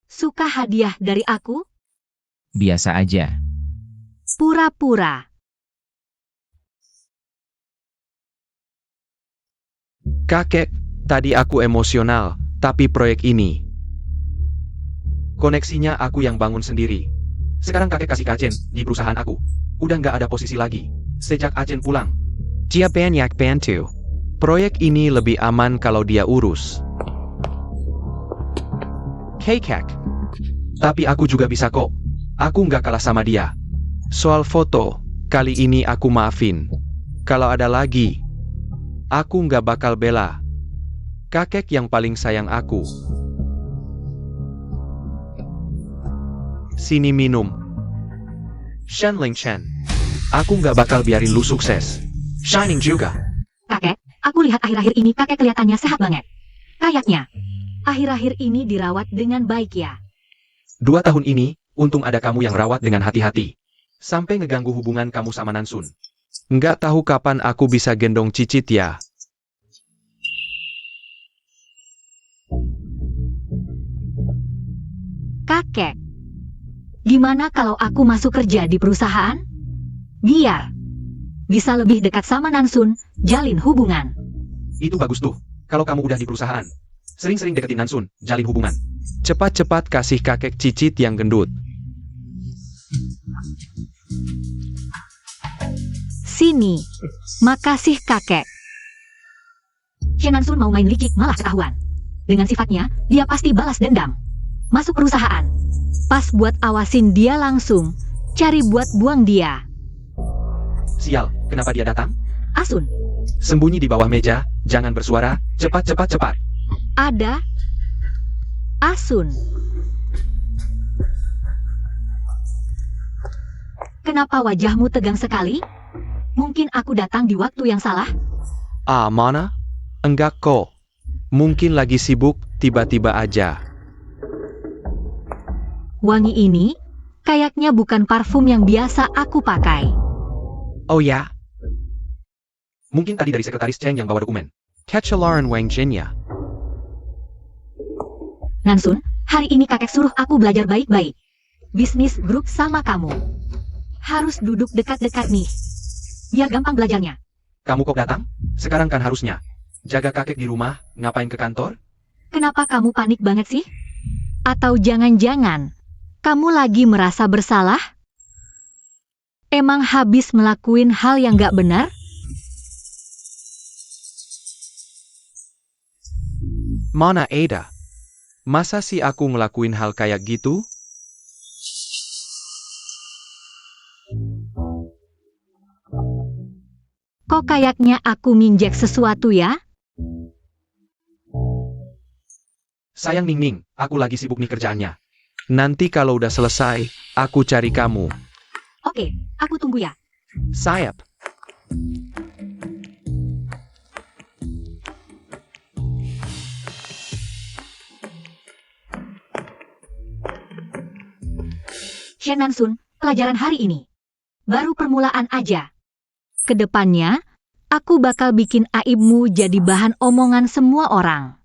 Suka hadiah dari aku? biasa aja. Pura-pura. Kakek, tadi aku emosional, tapi proyek ini. Koneksinya aku yang bangun sendiri. Sekarang kakek kasih ke Achen di perusahaan aku. Udah nggak ada posisi lagi. Sejak Achen pulang. Dia banyak bantu. Proyek ini lebih aman kalau dia urus. Kekek. Tapi aku juga bisa kok. Aku nggak kalah sama dia. Soal foto, kali ini aku maafin. Kalau ada lagi, aku nggak bakal bela. Kakek yang paling sayang aku. Sini minum. Shen Lingchen. Aku nggak bakal biarin lu sukses. Shining juga. Kakek, aku lihat akhir-akhir ini kakek kelihatannya sehat banget. Kayaknya, akhir-akhir ini dirawat dengan baik ya. 2 tahun ini, untung ada kamu yang rawat dengan hati-hati. Sampai ngeganggu hubungan kamu sama Nansun. Nggak tahu kapan aku bisa gendong Cicit ya. Kakek, gimana kalau aku masuk kerja di perusahaan? Biar bisa lebih dekat sama Nansun, jalin hubungan. Itu bagus tuh. Kalau kamu udah di perusahaan, sering-sering deketin Nansun, jalin hubungan. Cepat-cepat kasih kakek Cicit yang gendut. Sini, makasih kakek. Shen Nansun mau main licik malah ketahuan. Dengan sifatnya, dia pasti balas dendam. Masuk perusahaan. Pas buat awasin dia langsung, cari buat buang dia. Sial, kenapa dia datang? Asun, Sembunyi di bawah meja, jangan bersuara, cepat, cepat, cepat. ada Asun. Kenapa wajahmu tegang sekali? Mungkin aku datang di waktu yang salah? Ah, mana? Enggak kok. Mungkin lagi sibuk, tiba-tiba aja. Wangi ini kayaknya bukan parfum yang biasa aku pakai. Oh ya? Mungkin tadi dari sekretaris Cheng yang bawa dokumen. Ketchalaran Wang Jinya. Nansun, hari ini kakek suruh aku belajar baik-baik. Bisnis grup sama kamu. Harus duduk dekat-dekat nih. Biar gampang belajarnya. Kamu kok datang? Sekarang kan harusnya. Jaga kakek di rumah, ngapain ke kantor? Kenapa kamu panik banget sih? Atau jangan-jangan kamu lagi merasa bersalah? Emang habis ngelakuin hal yang gak benar? Mana Ada? Masa sih aku ngelakuin hal kayak gitu? Kok kayaknya aku minjek sesuatu ya? Sayang Ning, aku lagi sibuk nih kerjaannya. Nanti kalau udah selesai, aku cari kamu. Oke, aku tunggu ya. Sayap. Shen Nansun, pelajaran hari ini baru permulaan aja. Kedepannya, aku bakal bikin aibmu jadi bahan omongan semua orang.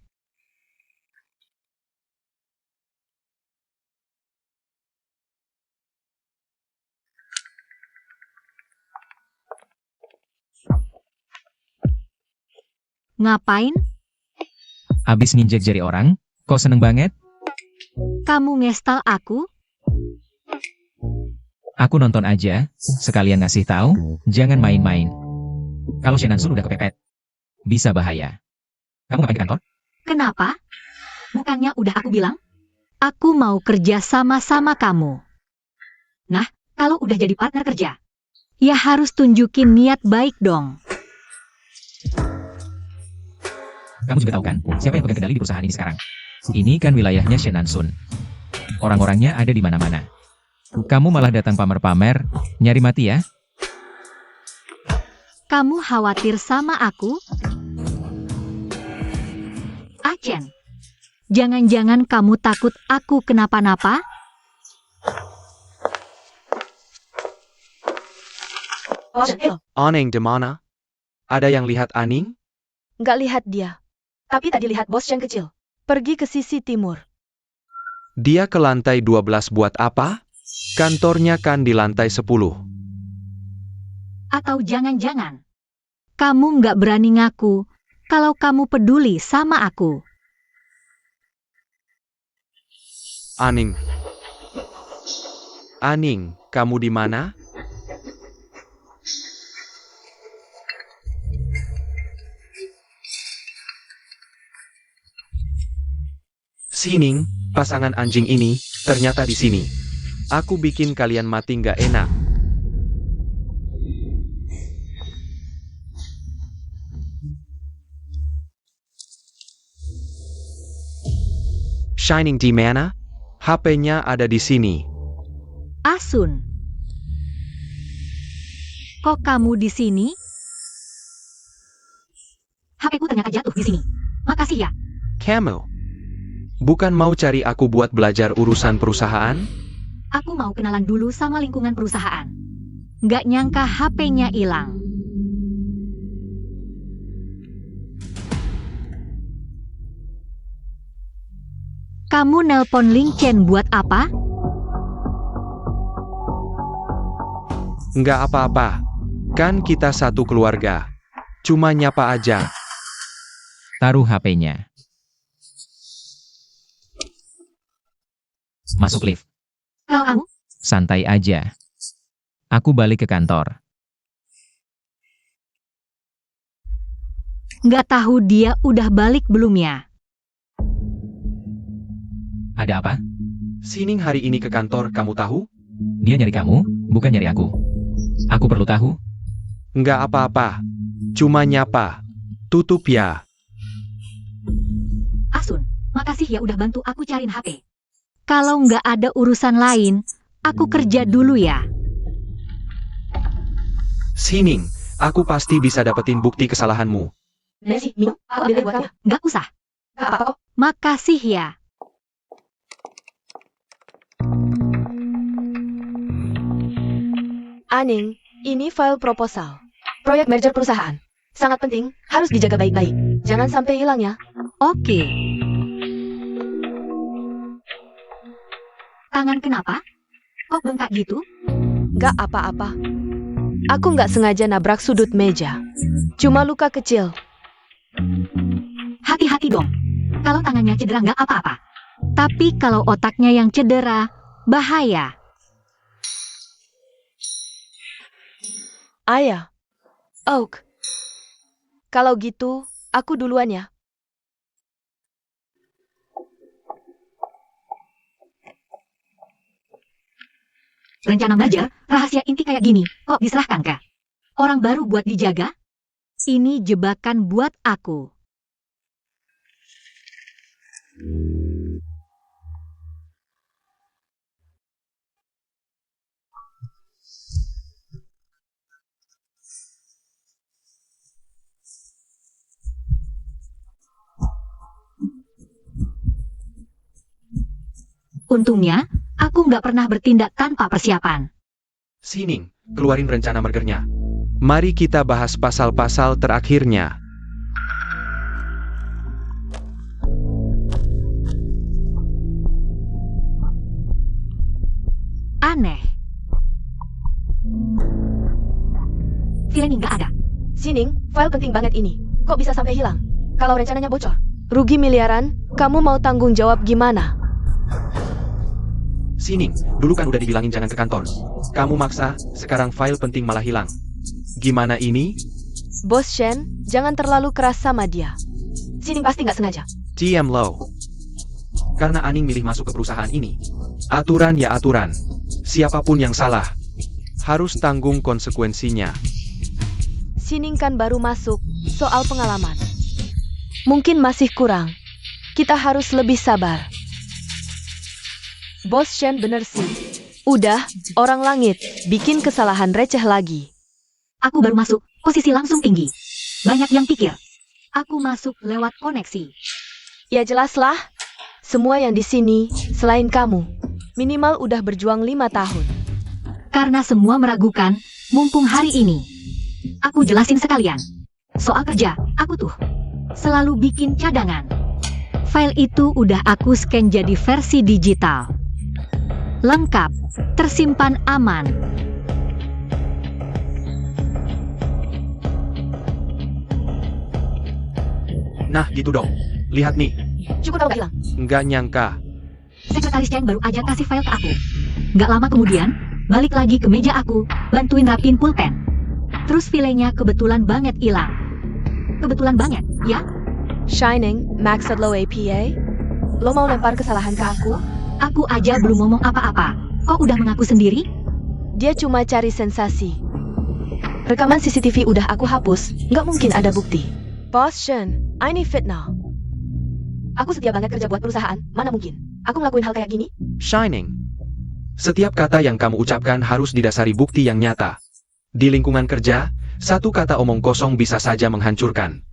Ngapain? Habis nginjek jari orang, kok seneng banget? Kamu ngestal aku? Aku nonton aja, sekalian ngasih tahu, jangan main-main. Kalau Shen Nansun udah kepepet, bisa bahaya. Kamu ngapain di kantor? Kenapa? Bukannya udah aku bilang? Aku mau kerja sama-sama kamu. Nah, kalau udah jadi partner kerja, ya harus tunjukin niat baik dong. Kamu juga tahu kan, siapa yang pegang kendali di perusahaan ini sekarang? Ini kan wilayahnya Shen Nansun. Orang-orangnya ada di mana-mana. Kamu malah datang pamer-pamer, nyari mati ya? Kamu khawatir sama aku? Achen, jangan-jangan kamu takut aku kenapa-napa? Aning di mana? Ada yang lihat Aning? Nggak lihat dia. Tapi tadi lihat bos yang kecil. Pergi ke sisi timur. Dia ke lantai 12 buat apa? Kantornya kan di lantai 10. Atau jangan-jangan kamu nggak berani ngaku kalau kamu peduli sama aku? Aning. Aning, kamu di mana? Sining, pasangan anjing ini, ternyata di sini. Aku bikin kalian mati nggak enak. Shining di mana? HP-nya ada di sini. Asun, kok kamu di sini? HP-ku ternyata jatuh di sini. Makasih ya. Kamu. Bukan mau cari aku buat belajar urusan perusahaan? Aku mau kenalan dulu sama lingkungan perusahaan. Nggak nyangka HP-nya hilang. Kamu nelpon Ling Chen buat apa? Nggak apa-apa. Kan kita satu keluarga. Cuma nyapa aja. Taruh HP-nya. Masuk lift. Kalau kamu, Santai aja. Aku balik ke kantor. nggak tahu dia udah balik belum ya? Ada apa? Sining hari ini ke kantor, kamu tahu? Dia nyari kamu, bukan nyari aku. Aku perlu tahu. Nggak apa-apa. Cuma nyapa. Tutup ya. Asun, makasih ya udah bantu aku cariin HP. Kalau nggak ada urusan lain, aku kerja dulu ya. Sining, aku pasti bisa dapetin bukti kesalahanmu. Nancy, minum. Aku ambil buat kamu. Nggak usah. Gak apa-apa kok. Makasih ya. Aning, ini file proposal. Proyek merger perusahaan. Sangat penting, harus dijaga baik-baik. Jangan sampai hilang ya. Oke. Tangan kenapa? Kok bengkak gitu? Gak apa-apa. Aku nggak sengaja nabrak sudut meja. Cuma luka kecil. Hati-hati dong. Kalau tangannya cedera nggak apa-apa. Tapi kalau otaknya yang cedera, bahaya. Ayah. Oak. Kalau gitu, aku duluan ya. Rencana merger, rahasia inti kayak gini, kok diserahkan kah? Orang baru buat dijaga? Ini jebakan buat aku. Untungnya, aku nggak pernah bertindak tanpa persiapan. Sining, keluarin rencana mergernya. Mari kita bahas pasal-pasal terakhirnya. Aneh. Filenya nggak ada. Sining, file penting banget ini. Kok bisa sampai hilang? Kalau rencananya bocor. Rugi miliaran, kamu mau tanggung jawab gimana? Sining, dulu kan udah dibilangin jangan ke kantor. Kamu maksa, sekarang file penting malah hilang. Gimana ini? Bos Shen, jangan terlalu keras sama dia. Sining pasti nggak sengaja. GM Low. Karena Aning milih masuk ke perusahaan ini. Aturan ya aturan. Siapapun yang salah, harus tanggung konsekuensinya. Sining kan baru masuk, soal pengalaman. Mungkin masih kurang. Kita harus lebih sabar. Bos Shen bener sih. Udah, orang langit, bikin kesalahan receh lagi. Aku baru masuk, posisi langsung tinggi. Banyak yang pikir. Aku masuk lewat koneksi. Ya jelaslah, semua yang di sini, selain kamu, minimal udah berjuang 5 tahun. Karena semua meragukan, mumpung hari ini. Aku jelasin sekalian. Soal kerja, aku tuh selalu bikin cadangan. File itu udah aku scan jadi versi digital. Lengkap, tersimpan aman. Nah gitu dong. Lihat nih, Cukup kalau nggak hilang. nggak nyangka. Sekretaris Chen baru aja kasih file ke aku. Nggak lama kemudian, balik lagi ke meja aku, bantuin rapin pulpen. Terus filenya kebetulan banget hilang. Kebetulan banget, ya? Shining, Max Adlo APA. Lo mau lempar kesalahan ke aku? Aku aja belum ngomong apa-apa. Kok udah mengaku sendiri? Dia cuma cari sensasi. Rekaman CCTV udah aku hapus, nggak mungkin ada bukti. Boss Shen, I need fitnah. Aku setia banget kerja buat perusahaan, mana mungkin. Aku ngelakuin hal kayak gini? Shining. Setiap kata yang kamu ucapkan harus didasari bukti yang nyata. Di lingkungan kerja, satu kata omong kosong bisa saja menghancurkan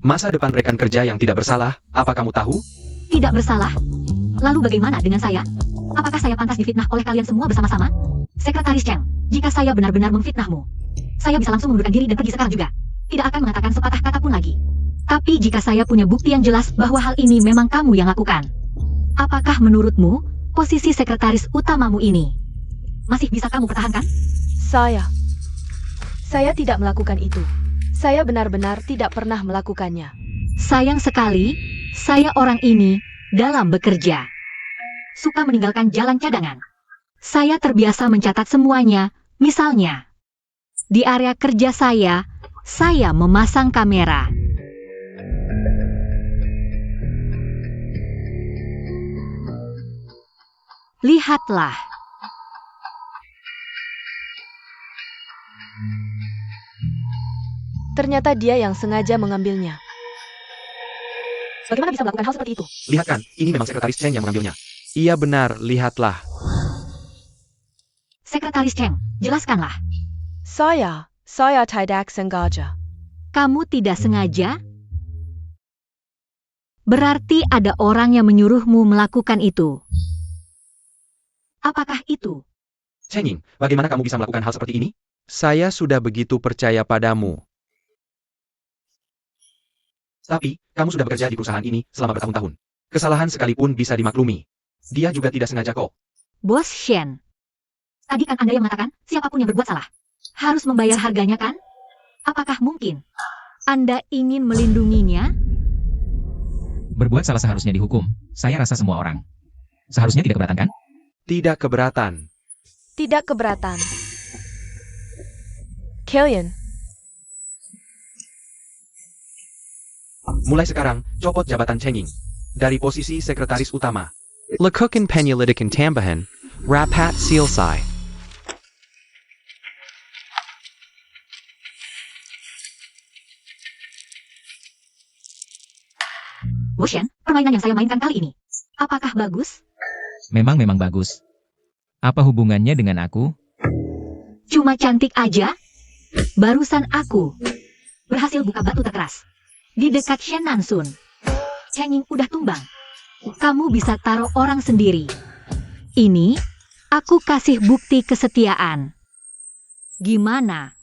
masa depan rekan kerja yang tidak bersalah. Apa kamu tahu? Tidak bersalah. Lalu bagaimana dengan saya? Apakah saya pantas difitnah oleh kalian semua bersama-sama? Sekretaris Cheng, jika saya benar-benar memfitnahmu, saya bisa langsung mengundurkan diri dan pergi sekarang juga. Tidak akan mengatakan sepatah kata pun lagi. Tapi jika saya punya bukti yang jelas bahwa hal ini memang kamu yang lakukan, apakah menurutmu posisi sekretaris utamamu ini masih bisa kamu pertahankan? Saya tidak melakukan itu. Saya benar-benar tidak pernah melakukannya. Sayang sekali, saya orang ini dalam bekerja suka meninggalkan jalan cadangan. Saya terbiasa mencatat semuanya, misalnya di area kerja saya memasang kamera. Lihatlah. Ternyata dia yang sengaja mengambilnya. Bagaimana bisa melakukan hal seperti itu? Lihat kan, ini memang sekretaris Cheng yang mengambilnya. Iya benar, lihatlah. Sekretaris Cheng, jelaskanlah. Saya tidak sengaja. Kamu tidak sengaja? Berarti ada orang yang menyuruhmu melakukan itu. Apakah itu? Cheng Ying, bagaimana kamu bisa melakukan hal seperti ini? Saya sudah begitu percaya padamu. Tapi, kamu sudah bekerja di perusahaan ini selama bertahun-tahun. Kesalahan sekalipun bisa dimaklumi. Dia juga tidak sengaja kok. Bos Shen. Tadi kan Anda yang mengatakan, siapapun yang berbuat salah harus membayar harganya kan? Apakah mungkin Anda ingin melindunginya? Berbuat salah seharusnya dihukum. Saya rasa semua orang seharusnya tidak keberatan kan? Tidak keberatan. Tidak keberatan. Killian, Mulai sekarang, copot jabatan Cheng Ying dari posisi sekretaris utama. Lakukan penyelidikan tambahan. Rapat selesai. Bos Shen, permainan yang saya mainkan kali ini, apakah bagus? Memang bagus. Apa hubungannya dengan aku? Cuma cantik aja? Barusan aku berhasil buka batu terkeras di dekat Shen Nansun. Cheng Ying udah tumbang. Kamu bisa taruh orang sendiri. Ini, aku kasih bukti kesetiaan. Gimana?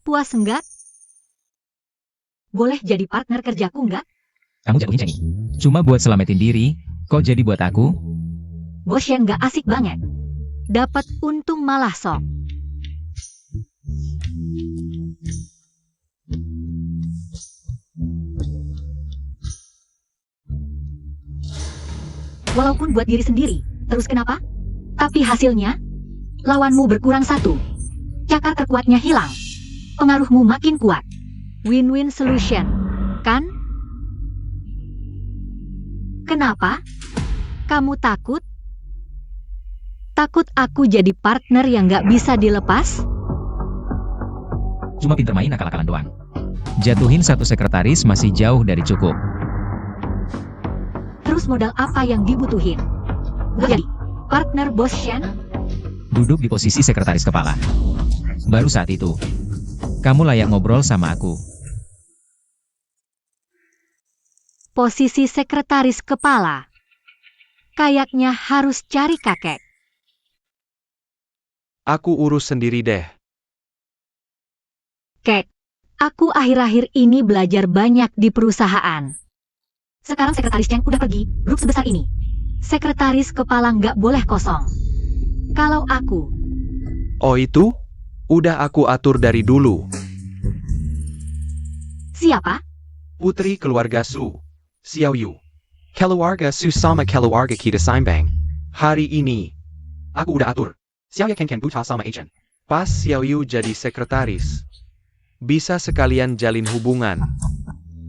Puas enggak? Boleh jadi partner kerjaku enggak? Kamu jatuhin Cheng Ying. Cuma buat selamatin diri, kok jadi buat aku? Bos Shen enggak asik banget. Dapat untung malah sok. Walaupun buat diri sendiri, terus kenapa? Tapi hasilnya, lawanmu berkurang satu. Cakar terkuatnya hilang. Pengaruhmu makin kuat. Win-win solution, kan? Kenapa? Kamu takut? Takut aku jadi partner yang gak bisa dilepas? Cuma pinter main akal-akalan doang. Jatuhin satu sekretaris masih jauh dari cukup. Terus modal apa yang dibutuhin? Buat jadi partner Bos Shen? Duduk di posisi sekretaris kepala. Baru saat itu, kamu layak ngobrol sama aku. Posisi sekretaris kepala. Kayaknya harus cari kakek. Aku urus sendiri deh. Kek, aku akhir-akhir ini belajar banyak di perusahaan. Sekarang sekretaris Cheng udah pergi, grup sebesar ini. Sekretaris kepala nggak boleh kosong. Kalau aku, Oh itu? Udah aku atur dari dulu. siapa? Putri keluarga Su, Xiao Yu. Keluarga Susama keluarga kita Saimbang. Hari ini, aku udah atur. Xiao Ya Ken buta sama agent. Pas Xiao Yu jadi sekretaris, bisa sekalian jalin hubungan.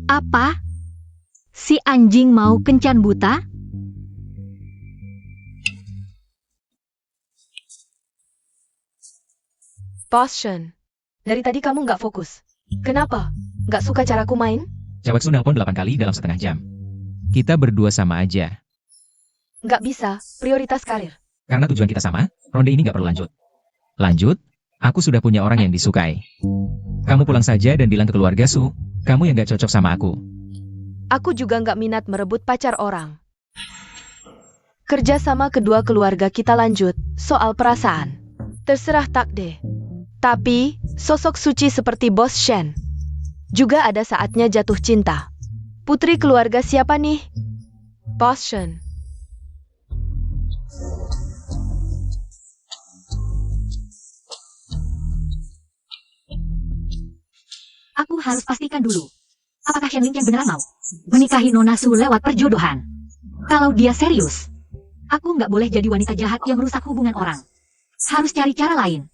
Apa? Si anjing mau kencan buta? Bos Shen, dari tadi kamu nggak fokus. Kenapa? Nggak suka caraku main? Cewek Su nelpon 8 kali dalam setengah jam. Kita berdua sama aja. Nggak bisa, prioritas karir. Karena tujuan kita sama, ronde ini nggak perlu lanjut. Lanjut? Aku sudah punya orang yang disukai. Kamu pulang saja dan bilang ke keluarga Su, kamu yang nggak cocok sama aku. Aku juga nggak minat merebut pacar orang. Kerja sama kedua keluarga kita lanjut, soal perasaan. Terserah takdir. Tapi, sosok suci seperti Bos Shen juga ada saatnya jatuh cinta. Putri keluarga siapa nih? Bos Shen. Aku harus pastikan dulu. Apakah Shen Lingqian beneran mau menikahi Nona Su lewat perjodohan? Kalau dia serius, aku nggak boleh jadi wanita jahat yang merusak hubungan orang. Harus cari cara lain.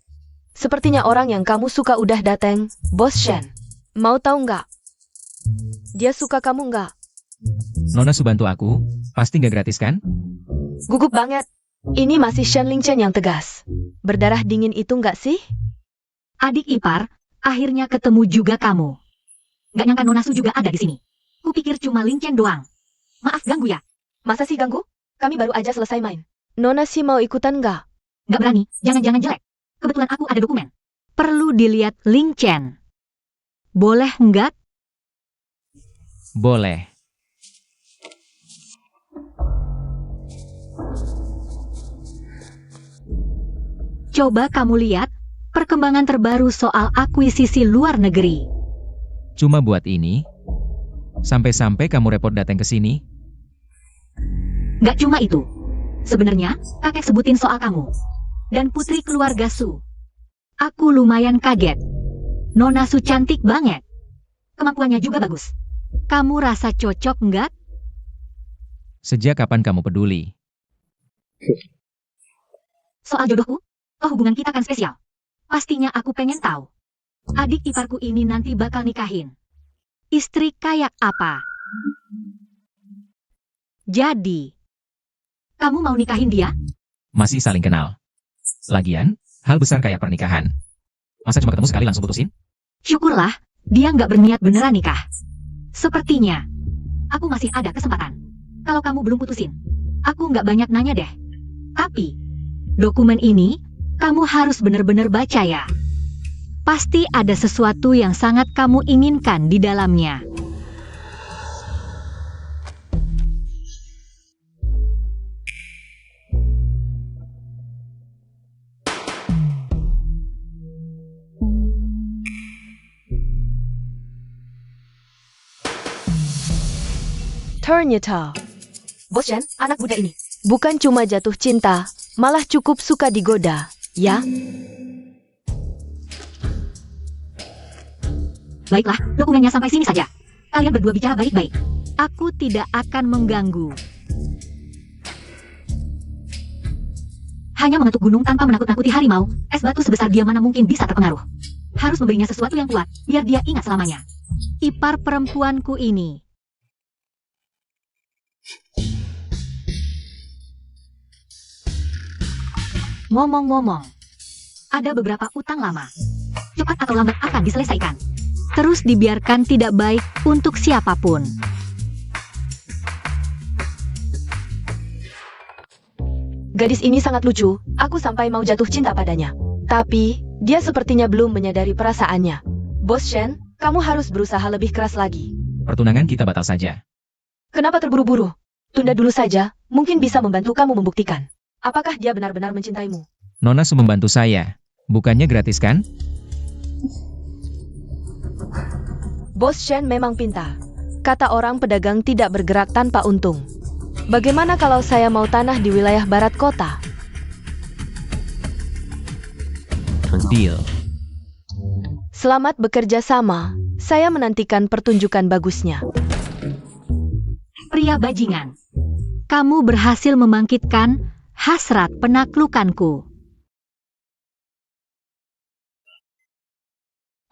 Sepertinya orang yang kamu suka udah datang, Bos Shen. Mau tahu nggak? Dia suka kamu nggak? Nona Su bantu aku, pasti nggak gratis kan? Gugup banget. Ini masih Shen Lingqian yang tegas. Berdarah dingin itu nggak sih? Adik ipar, akhirnya ketemu juga kamu. Nggak nyangka Nona Su juga ada di sini. Kupikir cuma Lingqian doang. Maaf ganggu ya. Masa sih ganggu? Kami baru aja selesai main. Nona sih mau ikutan nggak? Nggak berani, jangan-jangan jelek. Kebetulan aku ada dokumen. Perlu dilihat Lingqian. Boleh nggak? Boleh. Coba kamu lihat perkembangan terbaru soal akuisisi luar negeri. Cuma buat ini? Sampai-sampai kamu repot datang ke sini? Nggak cuma itu. Sebenarnya, kakek sebutin soal kamu. Dan putri keluarga Su. Aku lumayan kaget. Nona Su cantik banget. Kemampuannya juga bagus. Kamu rasa cocok nggak? Sejak kapan kamu peduli? Soal jodohku? Oh, hubungan kita kan spesial. Pastinya aku pengen tahu. Adik iparku ini nanti bakal nikahin. Istri kayak apa? Jadi, kamu mau nikahin dia? Masih saling kenal. Lagian, hal besar kayak pernikahan. Masa cuma ketemu sekali langsung putusin? Syukurlah, dia nggak berniat beneran nikah. Sepertinya, aku masih ada kesempatan. Kalau kamu belum putusin, aku nggak banyak nanya deh. Tapi, dokumen ini, kamu harus bener-bener baca ya. Pasti ada sesuatu yang sangat kamu inginkan di dalamnya. Ternyata, Bos Shen, anak muda ini bukan cuma jatuh cinta, malah cukup suka digoda, ya? Baiklah, dokumennya sampai sini saja. Kalian berdua bicara baik-baik. Aku tidak akan mengganggu. Hanya mengetuk gunung tanpa menakut-nakuti harimau, es batu sebesar dia mana mungkin bisa terpengaruh. Harus memberinya sesuatu yang kuat, biar dia ingat selamanya. Ipar perempuanku ini. Ngomong-ngomong, ada beberapa utang lama. Cepat atau lambat akan diselesaikan. Terus dibiarkan tidak baik untuk siapapun. Gadis ini sangat lucu, aku sampai mau jatuh cinta padanya. Tapi, dia sepertinya belum menyadari perasaannya. Bos Shen, kamu harus berusaha lebih keras lagi. Pertunangan kita batal saja. Kenapa terburu-buru? Tunda dulu saja, mungkin bisa membantu kamu membuktikan. Apakah dia benar-benar mencintaimu? Nona Su membantu saya. Bukannya gratis kan? Bos Shen memang pintar. Kata orang pedagang tidak bergerak tanpa untung. Bagaimana kalau saya mau tanah di wilayah barat kota? Deal. Selamat bekerja sama. Saya menantikan pertunjukan bagusnya. Pria bajingan, kamu berhasil membangkitkan hasrat penaklukanku.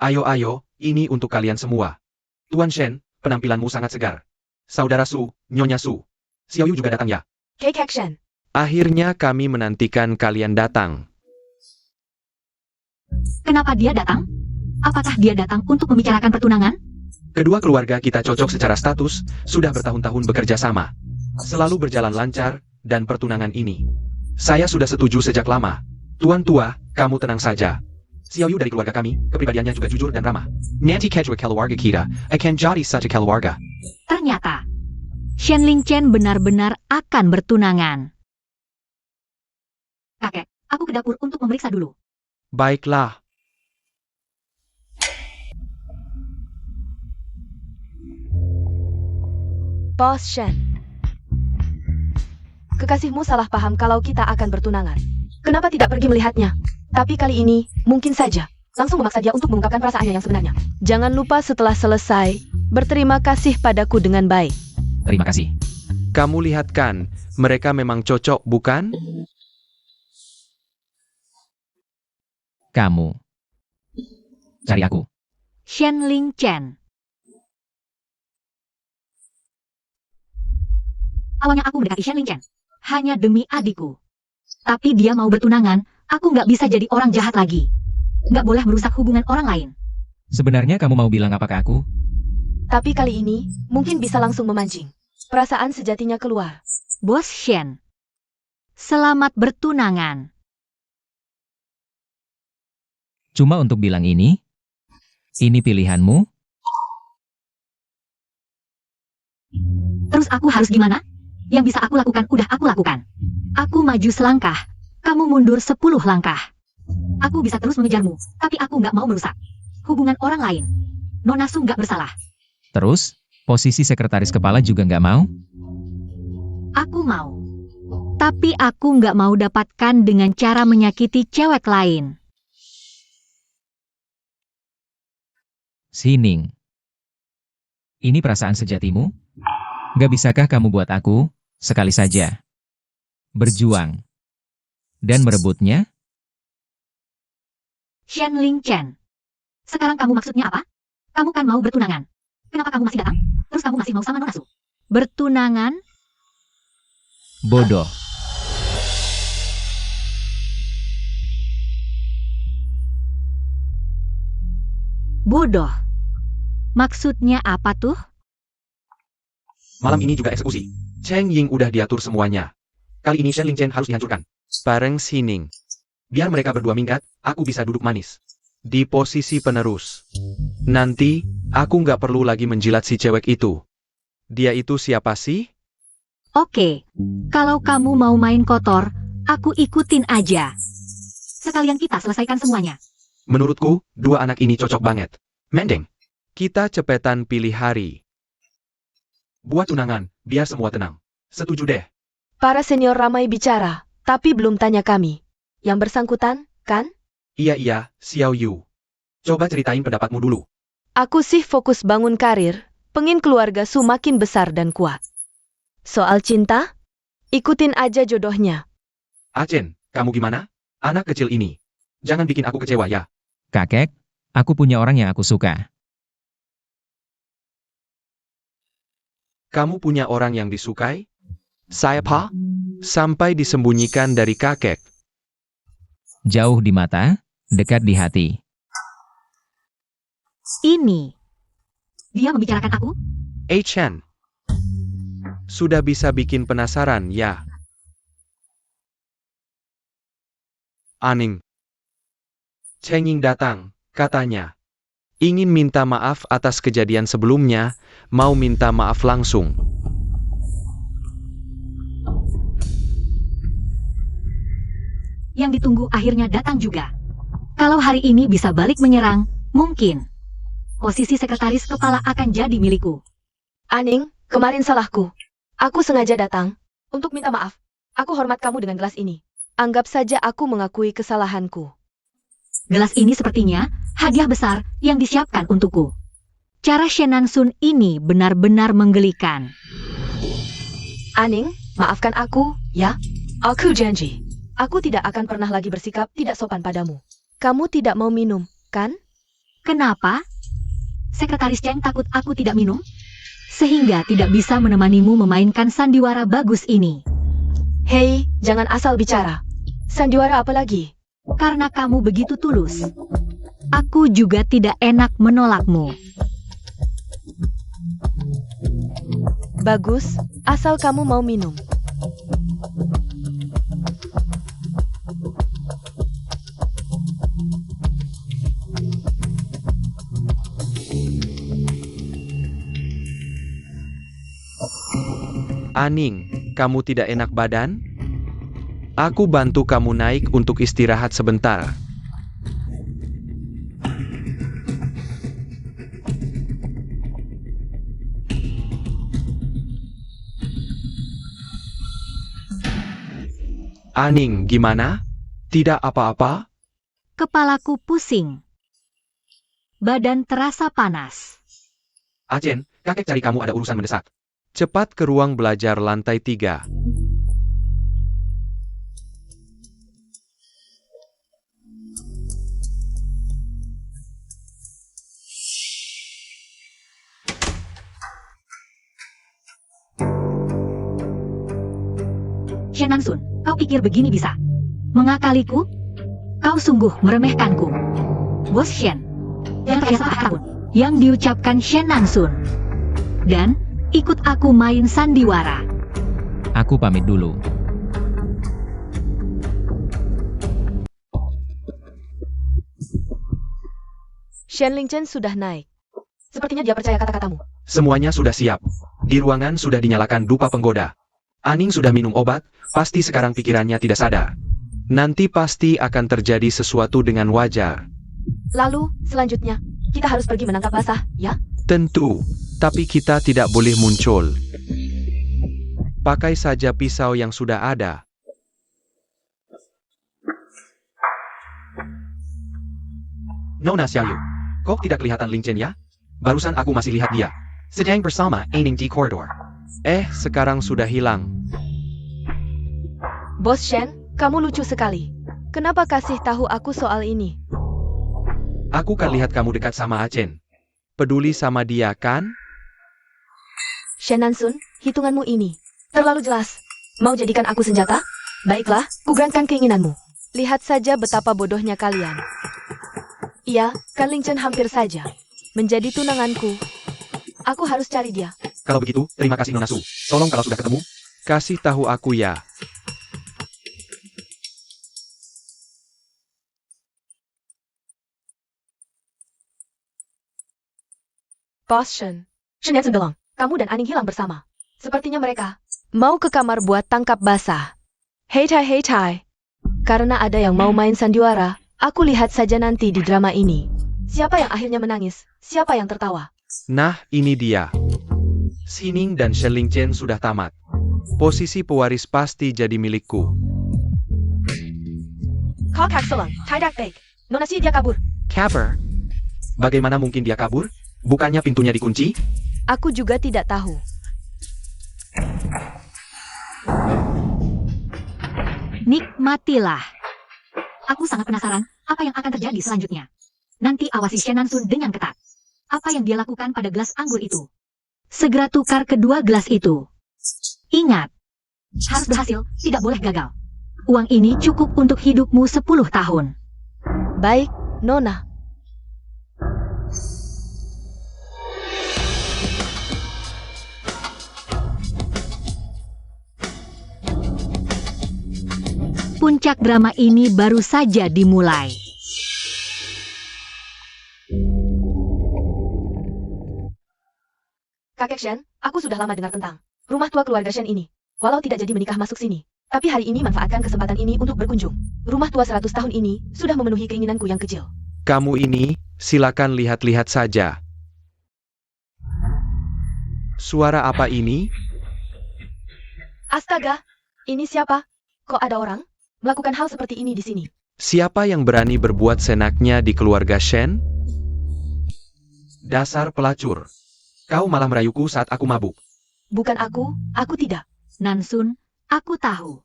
Ayo, ini untuk kalian semua. Tuan Shen, penampilanmu sangat segar. Saudara Su, Nyonya Su. Xiaoyu juga datang ya. Cake action. Akhirnya kami menantikan kalian datang. Kenapa dia datang? Apakah dia datang untuk membicarakan pertunangan? Kedua keluarga kita cocok secara status, sudah bertahun-tahun bekerja sama. Selalu berjalan lancar, dan pertunangan ini. Saya sudah setuju sejak lama. Tuan tua, kamu tenang saja. Xiaoyu dari keluarga kami, kepribadiannya juga jujur dan ramah. Nanti kejwa keluarga kita akan jadi satu keluarga. Ternyata, Shen Lingqian benar-benar akan bertunangan. Kakek, aku ke dapur untuk memeriksa dulu. Baiklah. Bos Shen. Kekasihmu salah paham kalau kita akan bertunangan. Kenapa tidak pergi melihatnya? Tapi kali ini, mungkin saja. Langsung memaksa dia untuk mengungkapkan perasaannya yang sebenarnya. Jangan lupa setelah selesai, berterima kasih padaku dengan baik. Terima kasih. Kamu lihat kan, mereka memang cocok, bukan? Kamu. Cari aku. Shen Ling Chen. Awalnya aku mendekati Shen Ling Chen hanya demi adikku. Tapi dia mau bertunangan, aku nggak bisa jadi orang jahat lagi. Nggak boleh merusak hubungan orang lain. Sebenarnya kamu mau bilang apa ke aku? Tapi kali ini, mungkin bisa langsung memancing. Perasaan sejatinya keluar. Bos Shen. Selamat bertunangan. Cuma untuk bilang ini pilihanmu? Terus aku harus gimana? Yang bisa aku lakukan udah aku lakukan. Aku maju selangkah, kamu mundur 10 langkah. Aku bisa terus mengejarmu, tapi aku nggak mau merusak hubungan orang lain. Nona Su nggak bersalah. Terus, posisi sekretaris kepala juga nggak mau? Aku mau. Tapi aku nggak mau dapatkan dengan cara menyakiti cewek lain. Sining. Ini perasaan sejatimu? Gak bisakah kamu buat aku, sekali saja, berjuang, dan merebutnya? Shen Ling Chen. Sekarang kamu maksudnya apa? Kamu kan mau bertunangan. Kenapa kamu masih datang? Terus kamu masih mau sama Nona Su? Bertunangan? Bodoh. Bodoh. Maksudnya apa tuh? Malam ini juga eksekusi. Cheng Ying udah diatur semuanya. Kali ini Shen Ling Chen harus dihancurkan. Bareng Sining. Biar mereka berdua minggat, aku bisa duduk manis. Di posisi penerus. Nanti, aku nggak perlu lagi menjilat si cewek itu. Dia itu siapa sih? Oke. Kalau kamu mau main kotor, aku ikutin aja. Sekalian kita selesaikan semuanya. Menurutku, dua anak ini cocok banget. Mending. Kita cepetan pilih hari. Buat tunangan, biar semua tenang. Setuju deh. Para senior ramai bicara, tapi belum tanya kami. Yang bersangkutan, kan? Iya, Xiao Yu. Coba ceritain pendapatmu dulu. Aku sih fokus bangun karir, pengin keluarga Su makin besar dan kuat. Soal cinta, ikutin aja jodohnya. Achen, kamu gimana? Anak kecil ini. Jangan bikin aku kecewa ya. Kakek, aku punya orang yang aku suka. Kamu punya orang yang disukai? Siapa? Sampai disembunyikan dari kakek. Jauh di mata, dekat di hati. Ini. Dia membicarakan aku? Chen. Sudah bisa bikin penasaran ya? Aning. Cheng Ying datang, katanya. Ingin minta maaf atas kejadian sebelumnya, mau minta maaf langsung. Yang ditunggu akhirnya datang juga. Kalau hari ini bisa balik menyerang, mungkin. Posisi sekretaris kepala akan jadi milikku. Aning, kemarin salahku. Aku sengaja datang untuk minta maaf. Aku hormat kamu dengan gelas ini. Anggap saja aku mengakui kesalahanku. Gelas ini sepertinya hadiah besar yang disiapkan untukku. Cara Shenan Sun ini benar-benar menggelikan. Aning, maafkan aku, ya? Aku janji. Aku tidak akan pernah lagi bersikap tidak sopan padamu. Kamu tidak mau minum, kan? Kenapa? Sekretaris Cheng takut aku tidak minum? Sehingga tidak bisa menemanimu memainkan sandiwara bagus ini. Hei, jangan asal bicara. Sandiwara apa lagi? Karena kamu begitu tulus. Aku juga tidak enak menolakmu. Bagus, asal kamu mau minum. Aning, kamu tidak enak badan? Aku bantu kamu naik untuk istirahat sebentar. Aning, gimana? Tidak apa-apa? Kepalaku pusing. Badan terasa panas. Achen, kakek cari kamu ada urusan mendesak. Cepat ke ruang belajar lantai 3. Shen Nansun, kau pikir begini bisa mengakaliku? Kau sungguh meremehkanku. Bos Shen. Yang kaya salah tahun. Yang diucapkan Shen Nansun. Dan, ikut aku main sandiwara. Aku pamit dulu. Shen Lingchen sudah naik. Sepertinya dia percaya kata-katamu. Semuanya sudah siap. Di ruangan sudah dinyalakan dupa penggoda. Aning sudah minum obat, pasti sekarang pikirannya tidak sadar. Nanti pasti akan terjadi sesuatu dengan wajar. Lalu, selanjutnya, kita harus pergi menangkap basah, ya? Tentu, tapi kita tidak boleh muncul. Pakai saja pisau yang sudah ada. Nona Xiaoyu, kok tidak kelihatan Ling Chen ya? Barusan aku masih lihat dia. Sedang bersama Aning di koridor. Sekarang sudah hilang. Bos Shen, kamu lucu sekali. Kenapa kasih tahu aku soal ini? Aku kan lihat kamu dekat sama Achen. Peduli sama dia kan? Shen Nansun, hitunganmu ini terlalu jelas. Mau jadikan aku senjata? Baiklah, kugantkan keinginanmu. Lihat saja betapa bodohnya kalian. Iya, kan Ling Chen hampir saja menjadi tunanganku. Aku harus cari dia. Kalau begitu, terima kasih Nona Su. Tolong kalau sudah ketemu, kasih tahu aku ya. Bos Shen. Shen Yansun bilang, kamu dan Aning hilang bersama. Sepertinya mereka mau ke kamar buat tangkap basah. Hei tai. Karena ada yang mau main sandiwara, aku lihat saja nanti di drama ini. Siapa yang akhirnya menangis? Siapa yang tertawa? Nah, ini dia. Xining dan Shen Lingchen sudah tamat. Posisi pewaris pasti jadi milikku. Kau kak selang, tidak baik. Nona si dia kabur. Kabur? Bagaimana mungkin dia kabur? Bukannya pintunya dikunci? Aku juga tidak tahu. Nikmatilah. Aku sangat penasaran apa yang akan terjadi selanjutnya. Nanti awasi Shen Nansun dengan ketat. Apa yang dia lakukan pada gelas anggur itu? Segera tukar kedua gelas itu. Ingat, harus berhasil, tidak boleh gagal. Uang ini cukup untuk hidupmu 10 tahun. Baik, Nona. Puncak drama ini baru saja dimulai. Kakek Shen, aku sudah lama dengar tentang rumah tua keluarga Shen ini. Walau tidak jadi menikah masuk sini, tapi hari ini manfaatkan kesempatan ini untuk berkunjung. Rumah tua 100 tahun ini sudah memenuhi keinginanku yang kecil. Kamu ini, silakan lihat-lihat saja. Suara apa ini? Astaga, ini siapa? Kok ada orang melakukan hal seperti ini di sini? Siapa yang berani berbuat senaknya di keluarga Shen? Dasar pelacur. Kau malah merayuku saat aku mabuk. Bukan aku tidak. Nansun, aku tahu.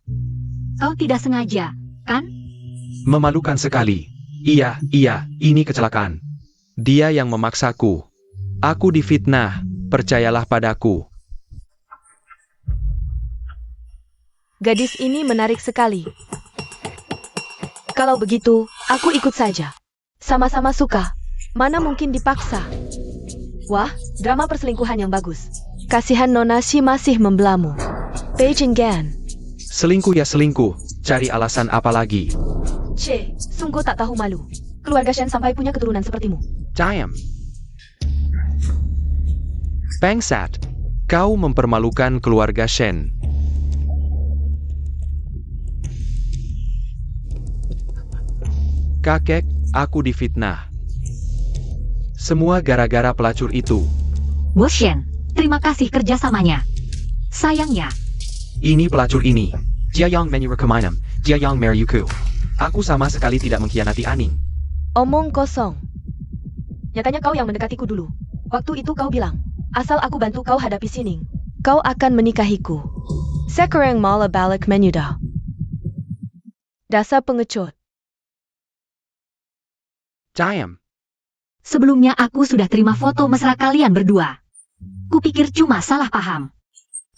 Kau tidak sengaja, kan? Memalukan sekali. Iya, ini kecelakaan. Dia yang memaksaku. Aku difitnah, percayalah padaku. Gadis ini menarik sekali. Kalau begitu, aku ikut saja. Sama-sama suka. Mana mungkin dipaksa. Wah, drama perselingkuhan yang bagus. Kasihan Nona si masih membelamu. Beijing Gan. Selingkuh ya selingkuh, cari alasan apa lagi? Sungguh tak tahu malu. Keluarga Shen sampai punya keturunan sepertimu. Diam. Bangsat, kau mempermalukan keluarga Shen. Kakek, aku difitnah. Semua gara-gara pelacur itu. Bos Shen, terima kasih kerjasamanya. Sayangnya, Ini pelacur ini. Dia yang menyuruh kemainam. Dia yang Meryuku. Aku sama sekali tidak mengkhianati Aning. Omong kosong. Nyatanya kau yang mendekatiku dulu. Waktu itu kau bilang, asal aku bantu kau hadapi Sining, kau akan menikahiku. Sekarang malah balik menyudah. Dasar pengecut. Diam. Sebelumnya aku sudah terima foto mesra kalian berdua. Kupikir cuma salah paham.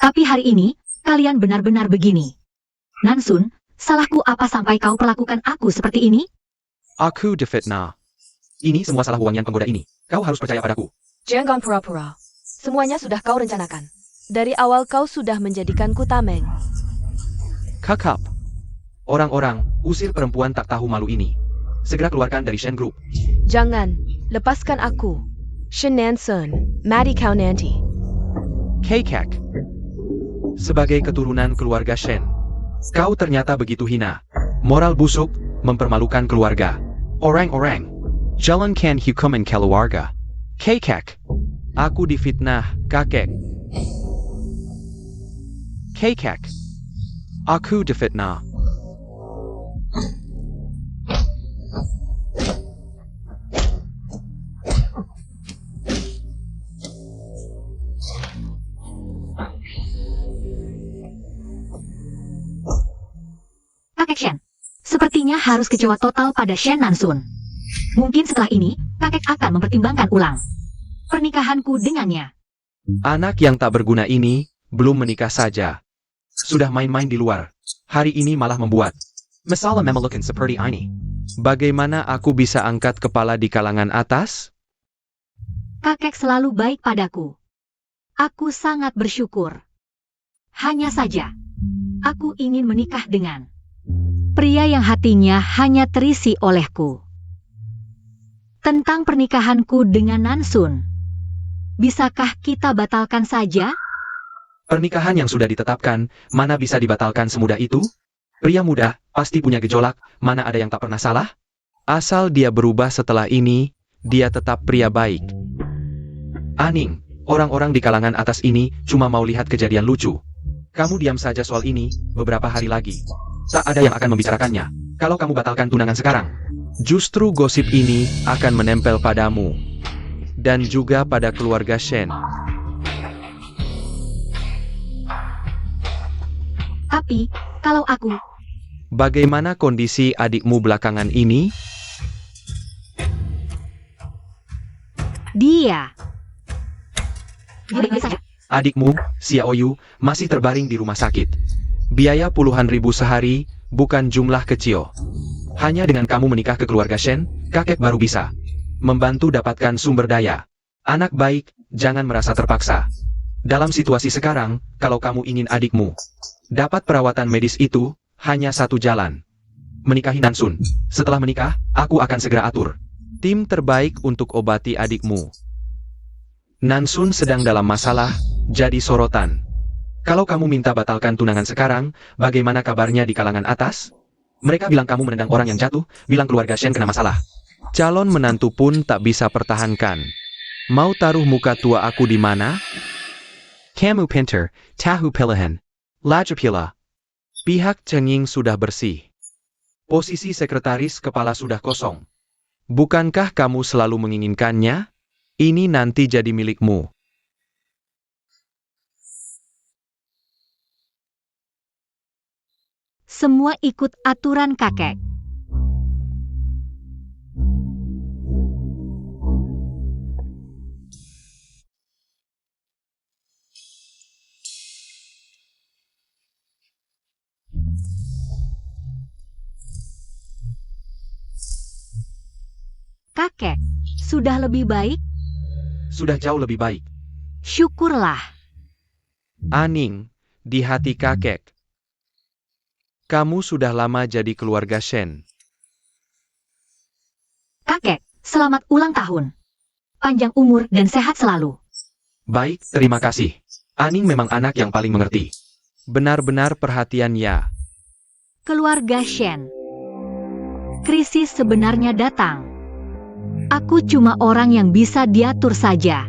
Tapi hari ini, kalian benar-benar begini. Nansun, salahku apa sampai kau perlakukan aku seperti ini? Aku difitnah. Ini semua salah wangian penggoda ini. Kau harus percaya padaku. Jangan pura-pura. Semuanya sudah kau rencanakan. Dari awal kau sudah menjadikanku tameng. Kakap. Orang-orang, usir perempuan tak tahu malu ini. Segera keluarkan dari Shen Group. Jangan, lepaskan aku. Shen Nansun, mati kau nanti. Kekek. Sebagai keturunan keluarga Shen, kau ternyata begitu hina. Moral busuk, mempermalukan keluarga. Orang-orang, Jalan kan hukuman keluarga. Kekek. aku difitnah, kakek. Kekek. Aku difitnah. Kakek Shen, sepertinya harus kecewa total pada Shen Nansun. Mungkin setelah ini, kakek akan mempertimbangkan ulang pernikahanku dengannya. Anak yang tak berguna ini, belum menikah saja. Sudah main-main di luar. Hari ini malah membuat. Masalah memelukan seperti ini. Bagaimana aku bisa angkat kepala di kalangan atas? Kakek selalu baik padaku. Aku sangat bersyukur. Hanya saja, aku ingin menikah dengan pria yang hatinya hanya terisi olehku. Tentang pernikahanku dengan Nansun, bisakah kita batalkan saja? Pernikahan yang sudah ditetapkan, mana bisa dibatalkan semudah itu? Pria muda, pasti punya gejolak, mana ada yang tak pernah salah? Asal dia berubah setelah ini, dia tetap pria baik. Aning, orang-orang di kalangan atas ini cuma mau lihat kejadian lucu. Kamu diam saja soal ini, beberapa hari lagi. Tak ada yang akan membicarakannya, kalau kamu batalkan tunangan sekarang. Justru gosip ini akan menempel padamu. Dan juga pada keluarga Shen. Tapi, kalau aku, Bagaimana kondisi adikmu belakangan ini? dia baik-baik saja. Adikmu, Xiaoyu, masih terbaring di rumah sakit. Biaya puluhan ribu sehari, bukan jumlah kecil. Hanya dengan kamu menikah ke keluarga Shen, kakek baru bisa membantu dapatkan sumber daya. Anak baik, jangan merasa terpaksa. Dalam situasi sekarang, kalau kamu ingin adikmu dapat perawatan medis itu, hanya satu jalan. Menikahi Nansun. Setelah menikah, aku akan segera atur tim terbaik untuk obati adikmu. Nansun sedang dalam masalah, jadi sorotan. Kalau kamu minta batalkan tunangan sekarang, bagaimana kabarnya di kalangan atas? Mereka bilang kamu menendang orang yang jatuh, bilang keluarga Shen kena masalah. Calon menantu pun tak bisa pertahankan. Mau taruh muka tua aku di mana? Kamu pinter, tahu pilihan. Lajapila. Pihak Cenging sudah bersih. Posisi sekretaris kepala sudah kosong. Bukankah kamu selalu menginginkannya? Ini nanti jadi milikmu. Semua ikut aturan kakek. Kakek, sudah lebih baik? Sudah jauh lebih baik. Syukurlah. Aning, di hati kakek. Kamu sudah lama jadi keluarga Shen. Kakek, selamat ulang tahun. Panjang umur dan sehat selalu. Baik, terima kasih. Aning memang anak yang paling mengerti. Benar-benar perhatian ya. Keluarga Shen. Krisis sebenarnya datang. Aku cuma orang yang bisa diatur saja.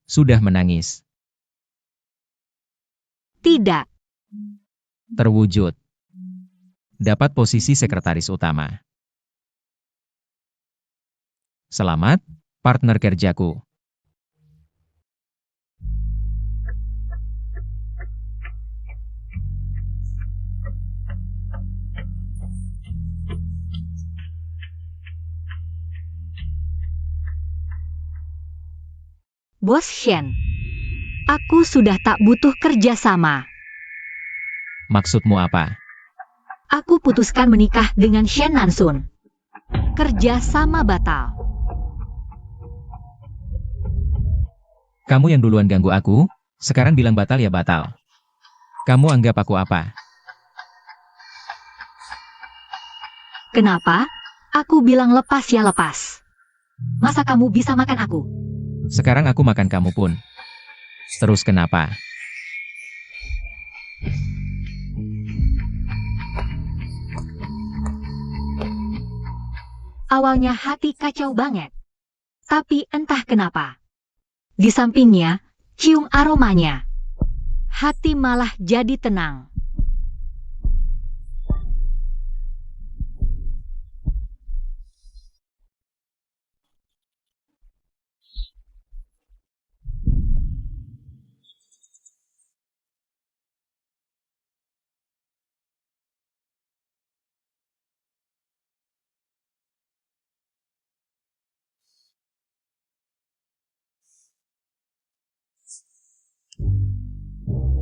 Sudah menangis. Tidak. Terwujud. Dapat posisi sekretaris utama. Selamat, partner kerjaku. Bos Shen, aku sudah tak butuh kerja sama. Maksudmu apa? Aku putuskan menikah dengan Shen Nansun. Kerja sama batal. Kamu yang duluan ganggu aku, sekarang bilang batal ya batal. Kamu anggap aku apa? Kenapa? Aku bilang lepas ya lepas. Masa kamu bisa makan aku? Sekarang aku makan kamu pun. Terus kenapa? Awalnya hati kacau banget. Tapi entah kenapa. Di sampingnya, cium aromanya. Hati malah jadi tenang.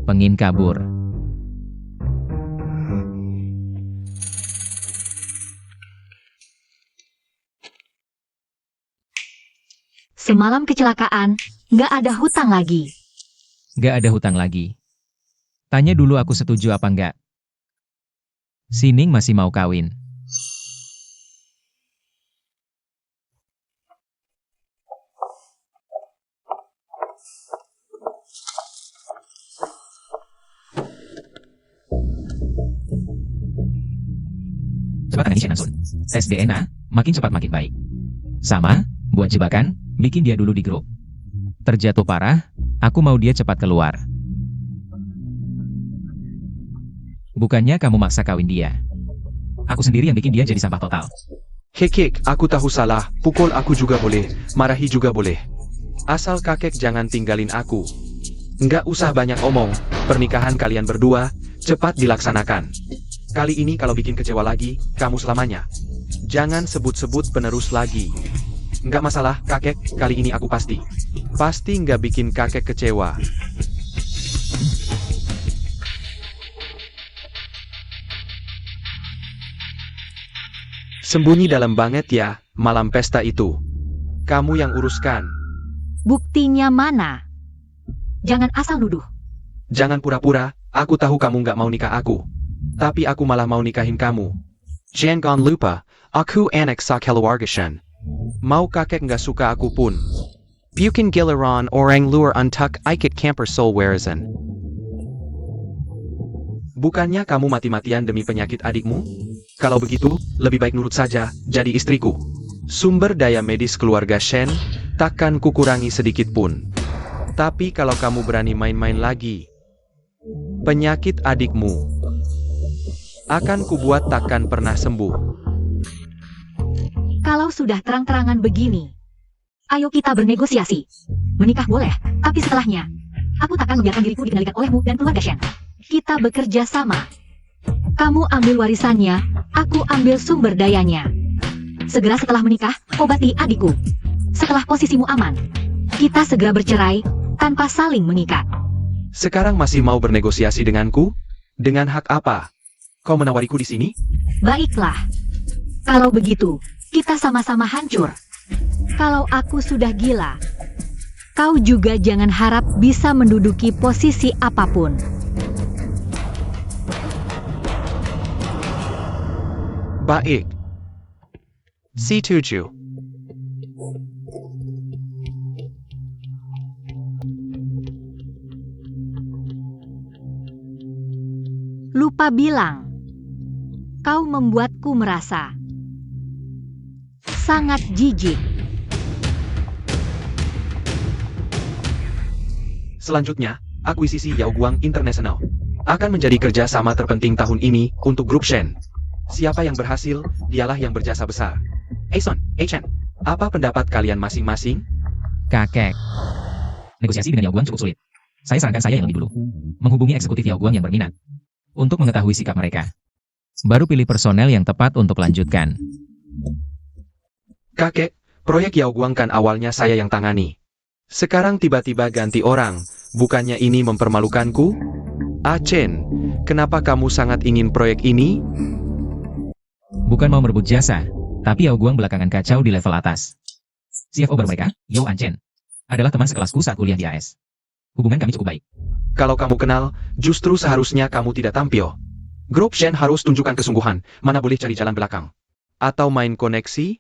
Pengin kabur. Semalam kecelakaan, nggak ada hutang lagi. Gak ada hutang lagi. Tanya dulu aku setuju apa enggak. Sining masih mau kawin. Cepat tangani Shen Nansun. Tes DNA, makin cepat makin baik. Sama, buat jebakan, bikin dia dulu di grup. Terjatuh parah, aku mau dia cepat keluar. Bukannya kamu maksa kawin dia. Aku sendiri yang bikin dia jadi sampah total. Hekek, aku tahu salah, pukul aku juga boleh, marahi juga boleh. Asal kakek jangan tinggalin aku. Nggak usah banyak omong, pernikahan kalian berdua, cepat dilaksanakan. Kali ini kalau bikin kecewa lagi, kamu selamanya. Jangan sebut-sebut penerus lagi. Nggak masalah, kakek, kali ini aku pasti. Pasti nggak bikin kakek kecewa. Sembunyi dalam banget ya, malam pesta itu. Kamu yang uruskan. Buktinya mana? Jangan asal nuduh. Jangan pura-pura, aku tahu kamu nggak mau nikah aku. Tapi aku malah mau nikahin kamu. Jangan lupa, aku anak sa keluarga Shen. Mau kakek nggak suka aku pun. Bukan giliran orang luar untuk ikut camper soul warazan. Bukannya kamu mati-matian demi penyakit adikmu? Kalau begitu, lebih baik nurut saja, jadi istriku. Sumber daya medis keluarga Shen, takkan kukurangi sedikit pun. Tapi kalau kamu berani main-main lagi, penyakit adikmu akan kubuat takkan pernah sembuh. Kalau sudah terang-terangan begini, ayo kita bernegosiasi. Menikah boleh, tapi setelahnya, aku takkan membiarkan diriku dikendalikan olehmu dan keluarga Shen. Kita bekerja sama. Kamu ambil warisannya, aku ambil sumber dayanya. Segera setelah menikah, obati adikku. Setelah posisimu aman, kita segera bercerai, tanpa saling mengikat. Sekarang masih mau bernegosiasi denganku? Dengan hak apa? Kau menawariku di sini? Baiklah. Kalau begitu, kita sama-sama hancur. Kalau aku sudah gila, kau juga jangan harap bisa menduduki posisi apapun. Baik. C7. Lupa bilang, kau membuatku merasa sangat jijik. Selanjutnya, akuisisi Yao Guang International akan menjadi kerjasama terpenting tahun ini untuk grup Shen. Siapa yang berhasil, dialah yang berjasa besar. Aeson, Chen, apa pendapat kalian masing-masing? Kakek. Negosiasi dengan Yao Guang cukup sulit. Saya sarankan saya yang lebih dulu menghubungi eksekutif Yao Guang yang berminat untuk mengetahui sikap mereka. Baru pilih personel yang tepat untuk lanjutkan. Kakek, proyek Yao Guang kan awalnya saya yang tangani. Sekarang tiba-tiba ganti orang, bukannya ini mempermalukanku? Chen, kenapa kamu sangat ingin proyek ini? Bukan mau merebut jasa, tapi Yao Guang belakangan kacau di level atas. CFO baru mereka, Yao Anchen, adalah teman sekelasku saat kuliah di AS. Hubungan kami cukup baik. Kalau kamu kenal, justru seharusnya kamu tidak tampil. Grup Shen harus tunjukkan kesungguhan, mana boleh cari jalan belakang. Atau main koneksi?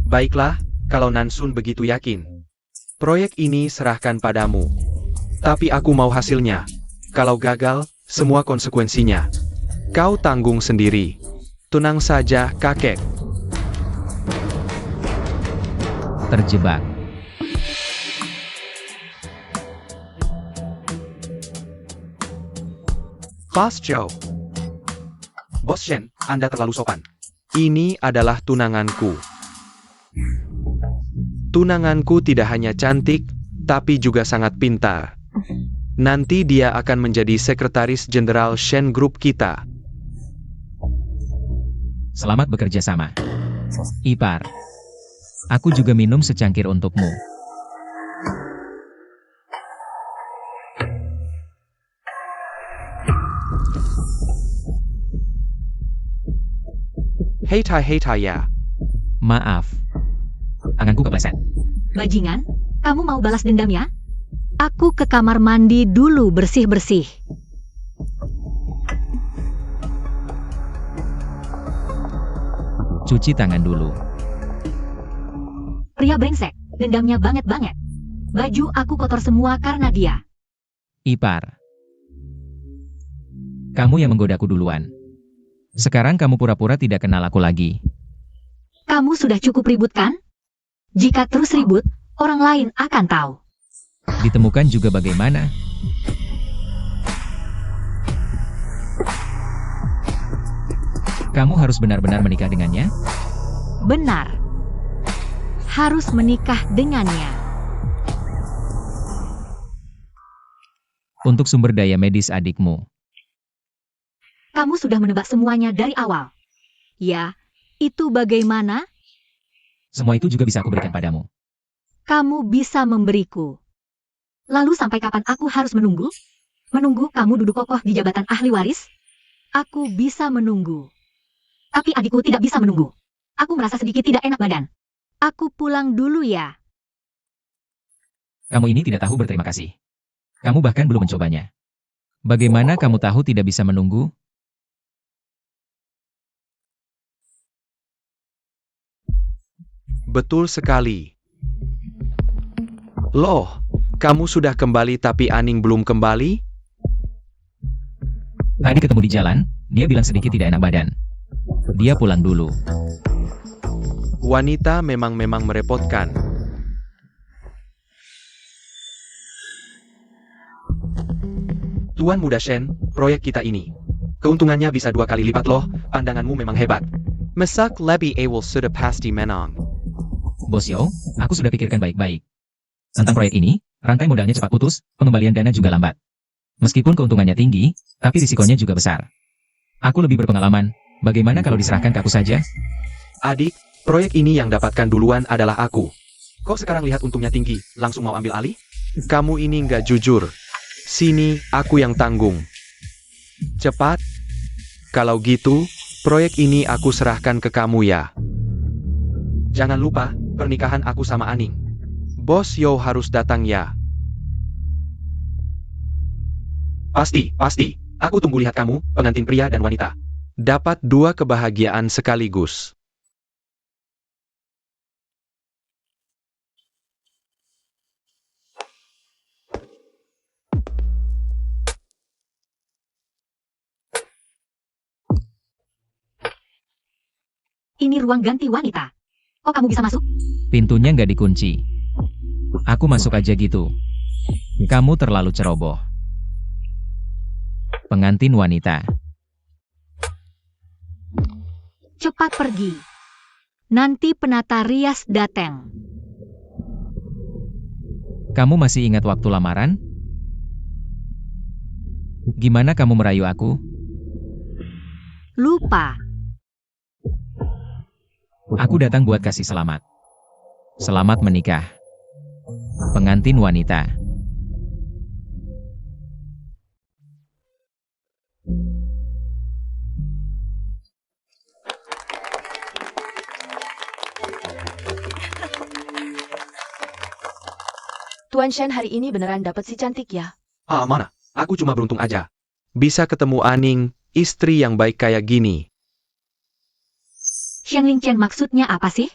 Baiklah, kalau Nansun begitu yakin. Proyek ini serahkan padamu. Tapi aku mau hasilnya. Kalau gagal, semua konsekuensinya. Kau tanggung sendiri. Tenang saja, kakek. Terjebak. Bos Joe. Bos Shen, Anda terlalu sopan. Ini adalah tunanganku. Tunanganku tidak hanya cantik, tapi juga sangat pintar. Nanti dia akan menjadi sekretaris jenderal Shen Group kita. Selamat bekerja sama. Ipar. Aku juga minum secangkir untukmu. Hei tai ya. Maaf. Tanganku kepleset. Bajingan, kamu mau balas dendam ya? Aku ke kamar mandi dulu bersih-bersih. Cuci tangan dulu. Pria brengsek, dendamnya banget-banget. Baju aku kotor semua karena dia. Ipar. Kamu yang menggodaku duluan. Sekarang kamu pura-pura tidak kenal aku lagi. Kamu sudah cukup ribut kan? Jika terus ribut, orang lain akan tahu. Ditemukan juga bagaimana? Kamu harus benar-benar menikah dengannya? Benar. Harus menikah dengannya. Untuk sumber daya medis adikmu. Kamu sudah menebak semuanya dari awal. Ya, itu bagaimana? Semua itu juga bisa aku berikan padamu. Kamu bisa memberiku. Lalu sampai kapan aku harus menunggu? Menunggu kamu duduk kokoh di jabatan ahli waris? Aku bisa menunggu. Tapi adikku tidak bisa menunggu. Aku merasa sedikit tidak enak badan. Aku pulang dulu ya. Kamu ini tidak tahu berterima kasih. Kamu bahkan belum mencobanya. Bagaimana kamu tahu tidak bisa menunggu? Betul sekali. Loh, kamu sudah kembali tapi Aning belum kembali? Tadi ketemu di jalan, dia bilang sedikit tidak enak badan. Dia pulang dulu. Wanita memang merepotkan. Tuan Muda Shen, proyek kita ini. Keuntungannya bisa 2 kali lipat loh, pandanganmu memang hebat. Masak lebih awal sudah pasti menang. Bos Yao, aku sudah pikirkan baik-baik. Tentang proyek ini, rantai modalnya cepat putus, pengembalian dana juga lambat. Meskipun keuntungannya tinggi, tapi risikonya juga besar. Aku lebih berpengalaman, bagaimana kalau diserahkan ke aku saja? Adik, proyek ini yang dapatkan duluan adalah aku. Kok sekarang lihat untungnya tinggi, langsung mau ambil alih? Kamu ini nggak jujur. Sini, aku yang tanggung. Cepat. Kalau gitu, proyek ini aku serahkan ke kamu ya. Jangan lupa, pernikahan aku sama Aning. Bos Yo harus datang ya. Pasti. Aku tunggu lihat kamu, pengantin pria dan wanita. Dapat 2 kebahagiaan sekaligus. Ini ruang ganti wanita. Oh, kamu bisa masuk? Pintunya nggak dikunci. Aku masuk aja gitu. Kamu terlalu ceroboh. Pengantin wanita. Cepat pergi. Nanti penata rias datang. Kamu masih ingat waktu lamaran? Gimana kamu merayu aku? Lupa. Aku datang buat kasih selamat. Selamat menikah. Pengantin wanita. Tuan Shen hari ini beneran dapat si cantik ya? Ah, mana? Aku cuma beruntung aja. Bisa ketemu Aning, istri yang baik kayak gini. Shen Lingchen maksudnya apa sih?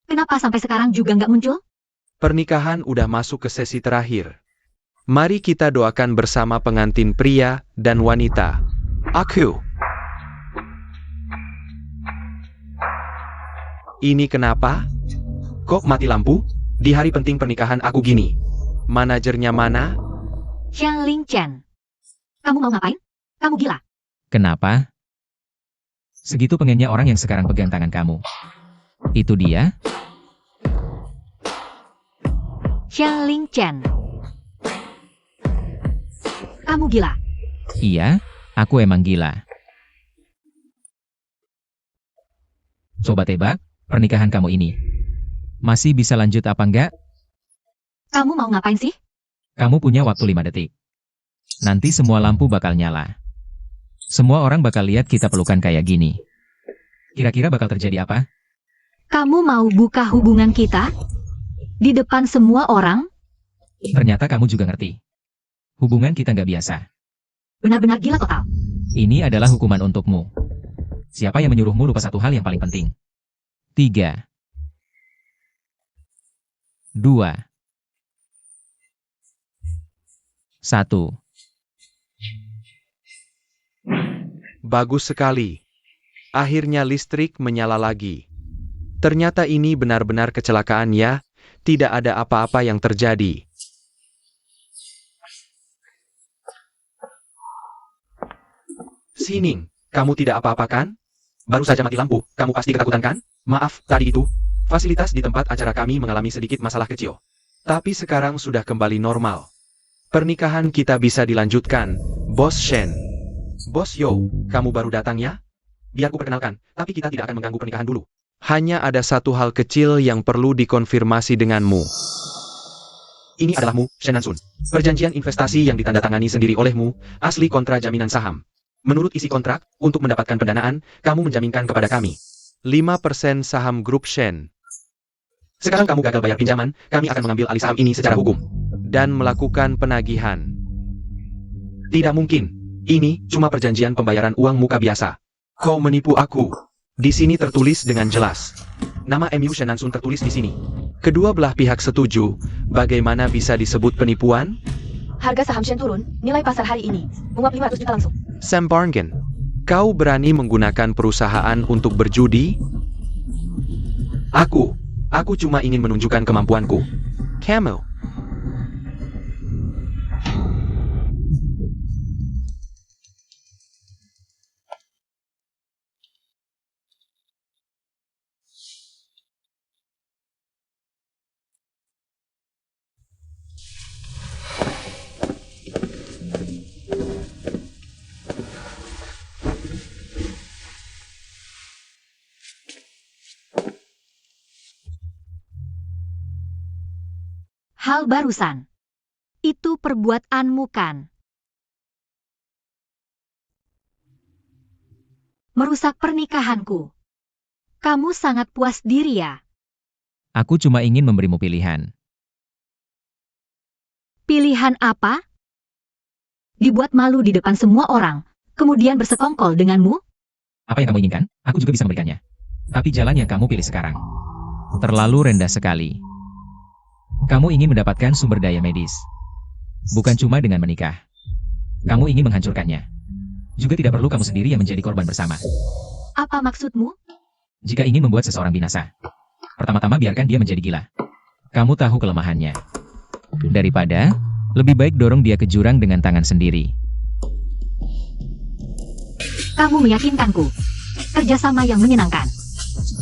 Kenapa sampai sekarang juga nggak muncul? Pernikahan udah masuk ke sesi terakhir. Mari kita doakan bersama pengantin pria dan wanita. Aku. Ini kenapa? Kok mati lampu? Di hari penting pernikahan aku gini. Manajernya mana? Shen Lingchen. Kamu mau ngapain? Kamu gila. Kenapa? Segitu pengennya orang yang sekarang pegang tangan kamu. Itu dia? Shen Lingchen. Kamu gila. Iya, aku emang gila. Coba tebak, pernikahan kamu ini. Masih bisa lanjut apa enggak? Kamu mau ngapain sih? Kamu punya waktu 5 detik. Nanti semua lampu bakal nyala. Semua orang bakal lihat kita pelukan kayak gini. Kira-kira bakal terjadi apa? Kamu mau buka hubungan kita? Di depan semua orang? Ternyata kamu juga ngerti. Hubungan kita nggak biasa. Benar-benar gila total. Ini adalah hukuman untukmu. Siapa yang menyuruhmu lupa satu hal yang paling penting? 3, 2, 1. Bagus sekali. Akhirnya listrik menyala lagi. Ternyata ini benar-benar kecelakaan ya. Tidak ada apa-apa yang terjadi. Sining, kamu tidak apa-apa kan? Baru saja mati lampu, kamu pasti ketakutan kan? Maaf, tadi itu. Fasilitas di tempat acara kami mengalami sedikit masalah kecil. Tapi sekarang sudah kembali normal. Pernikahan kita bisa dilanjutkan, Bos Shen. Bos Yo, kamu baru datang ya? Biar ku perkenalkan, tapi kita tidak akan mengganggu pernikahan dulu. Hanya ada satu hal kecil yang perlu dikonfirmasi denganmu. Ini adalahmu, Shen Nansun. Perjanjian investasi yang ditandatangani sendiri olehmu, asli kontra jaminan saham. Menurut isi kontrak, untuk mendapatkan pendanaan, kamu menjaminkan kepada kami 5% saham grup Shen. Sekarang kamu gagal bayar pinjaman, kami akan mengambil alih saham ini secara hukum. Dan melakukan penagihan. Tidak mungkin. Ini cuma perjanjian pembayaran uang muka biasa. Kau menipu aku. Di sini tertulis dengan jelas. Nama MU Shen Nansun tertulis di sini. Kedua belah pihak setuju. Bagaimana bisa disebut penipuan? Harga saham Shen turun, nilai pasar hari ini. Menguap 500 juta langsung. Sam Barngen, kau berani menggunakan perusahaan untuk berjudi? Aku cuma ingin menunjukkan kemampuanku. Camel. Hal barusan. Itu perbuatanmu kan? Merusak pernikahanku. Kamu sangat puas diri ya? Aku cuma ingin memberimu pilihan. Pilihan apa? Dibuat malu di depan semua orang, kemudian bersekongkol denganmu? Apa yang kamu inginkan, aku juga bisa memberikannya. Tapi jalan yang kamu pilih sekarang terlalu rendah sekali. Kamu ingin mendapatkan sumber daya medis. Bukan cuma dengan menikah. Kamu ingin menghancurkannya. Juga tidak perlu kamu sendiri yang menjadi korban bersama. Apa maksudmu? Jika ingin membuat seseorang binasa, Pertama-tama biarkan dia menjadi gila. Kamu tahu kelemahannya. Daripada, lebih baik dorong dia ke jurang dengan tangan sendiri. Kamu meyakinkanku. Kerjasama yang menyenangkan.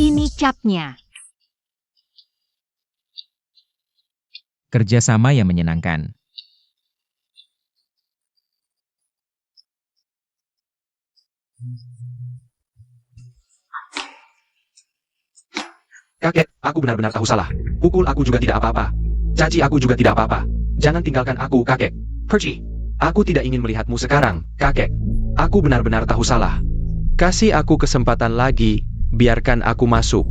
Ini capnya. Kerjasama yang menyenangkan. Kakek, aku benar-benar tahu salah. Pukul aku juga tidak apa-apa. Caci aku juga tidak apa-apa. Jangan tinggalkan aku, kakek. Pergi. Aku tidak ingin melihatmu sekarang, kakek. Aku benar-benar tahu salah. Kasih aku kesempatan lagi, biarkan aku masuk.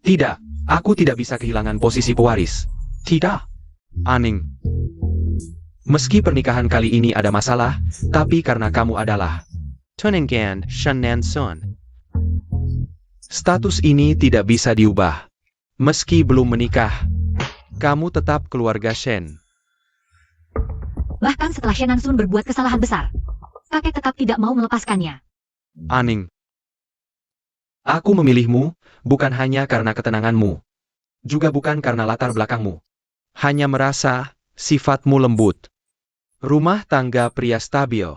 Tidak, aku tidak bisa kehilangan posisi pewaris. Tidak. Aning. Meski pernikahan kali ini ada masalah, tapi karena kamu adalah Tuningan Shen Sun. Status ini tidak bisa diubah. Meski belum menikah, kamu tetap keluarga Shen. Bahkan setelah Shen Sun berbuat kesalahan besar, kakek tetap tidak mau melepaskannya. Aning. Aku memilihmu, bukan hanya karena ketenanganmu. Juga bukan karena latar belakangmu. Hanya merasa, sifatmu lembut. Rumah tangga pria stabil.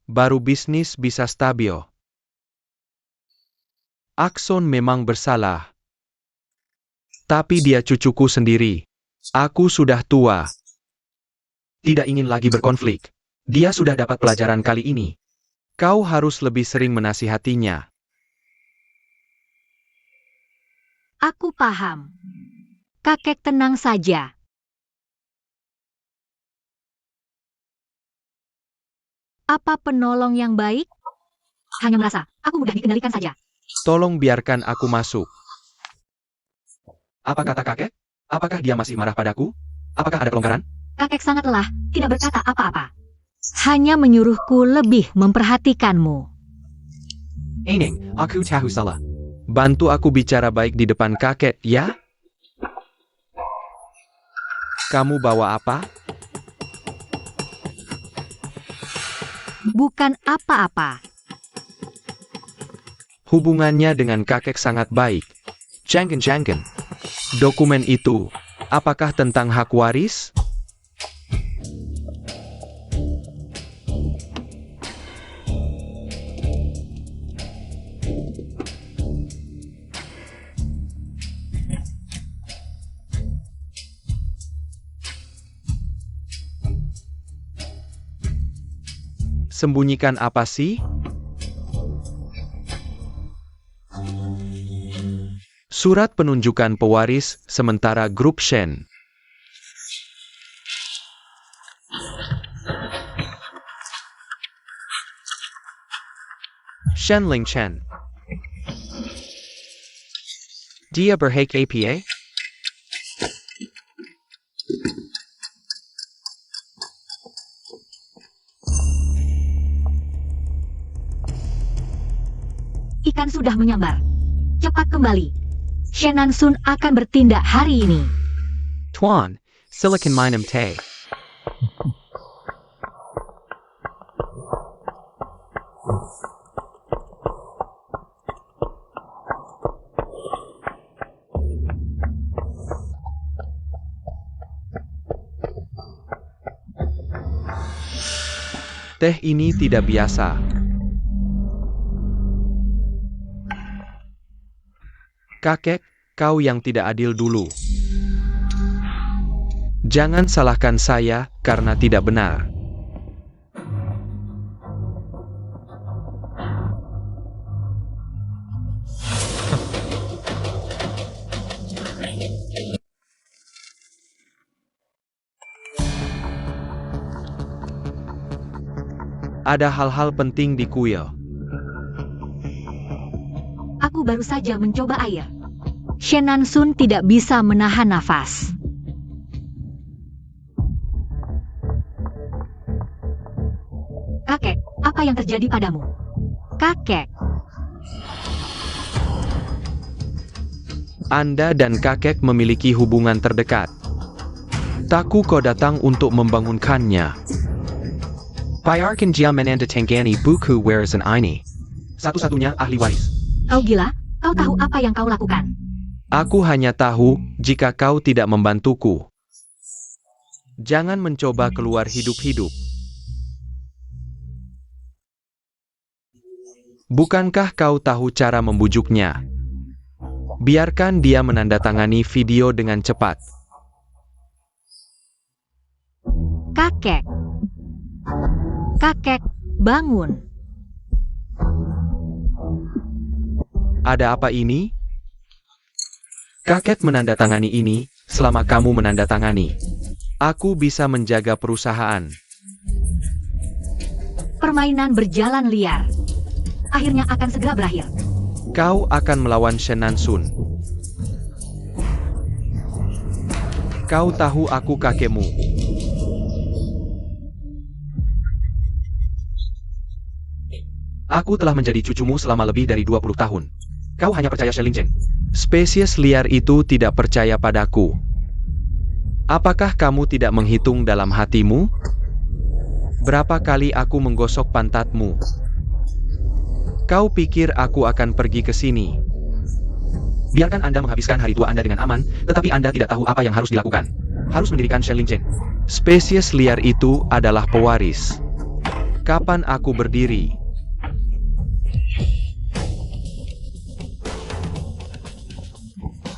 Baru bisnis bisa stabil. Akson memang bersalah. Tapi dia cucuku sendiri. Aku sudah tua. Tidak ingin lagi berkonflik. Dia sudah dapat pelajaran kali ini. Kau harus lebih sering menasihatinya. Aku paham. Kakek tenang saja. Apa penolong yang baik? Hanya merasa, aku mudah dikendalikan saja. Tolong biarkan aku masuk. Apa kata kakek? Apakah dia masih marah padaku? Apakah ada pelonggaran? Kakek sangat lelah, tidak berkata apa-apa. Hanya menyuruhku lebih memperhatikanmu. Aning, aku tahu salah. Bantu aku bicara baik di depan kakek, ya? Kamu bawa apa? Bukan apa-apa. Hubungannya dengan kakek sangat baik. Jangan. Dokumen itu, apakah tentang hak waris? Sembunyikan apa sih? Surat penunjukan pewaris sementara grup Shen. Shen Ling Chen. Dia berhak APA? Ikan sudah menyambar. Cepat kembali. Shen Sun akan bertindak hari ini. Tuan, silakan minum teh. Teh ini tidak biasa. Kakek, kau yang tidak adil dulu. Jangan salahkan saya karena tidak benar. Ada hal-hal penting di kuil. Aku baru saja mencoba air. Shen Sun tidak bisa menahan nafas. Kakek, apa yang terjadi padamu? Kakek. Anda dan kakek memiliki hubungan terdekat. Taku kau datang untuk membangunkannya. Biarkan dia menandatangani buku warisan ini. Satu-satunya ahli waris. Kau gila? Kau tahu apa yang kau lakukan? Aku hanya tahu jika kau tidak membantuku. Jangan mencoba keluar hidup-hidup. Bukankah kau tahu cara membujuknya? Biarkan dia menandatangani video dengan cepat. Kakek. Kakek, bangun. Ada apa ini? Kakek menandatangani ini selama kamu menandatangani. Aku bisa menjaga perusahaan. Permainan berjalan liar. Akhirnya akan segera berakhir. Kau akan melawan Shen Nansun. Kau tahu aku kakekmu. Aku telah menjadi cucumu selama lebih dari 20 tahun. Kau hanya percaya Shen Lingjeng. Spesies liar itu tidak percaya padaku. Apakah kamu tidak menghitung dalam hatimu? Berapa kali aku menggosok pantatmu? Kau pikir aku akan pergi ke sini? Biarkan Anda menghabiskan hari tua Anda dengan aman, tetapi Anda tidak tahu apa yang harus dilakukan. Harus mendirikan Shen Lingjeng. Spesies liar itu adalah pewaris. Kapan aku berdiri?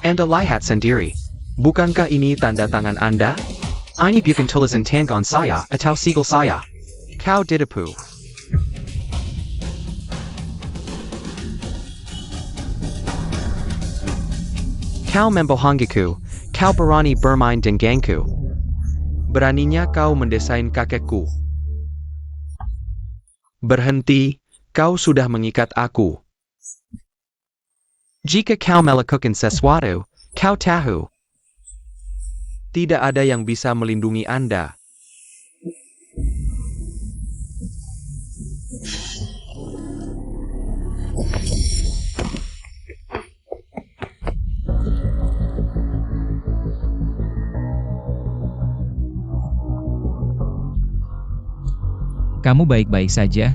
Anda lihat sendiri. Bukankah ini tanda tangan Anda? Ini bukan tulisan tangan saya atau sigil saya. Kau ditipu. Kau membohongiku. Kau berani bermain denganku. Beraninya kau mendesain kakekku. Berhenti, kau sudah mengikat aku. Jika kau melakukan sesuatu, kau tahu. Tidak ada yang bisa melindungi Anda. Kamu baik-baik saja?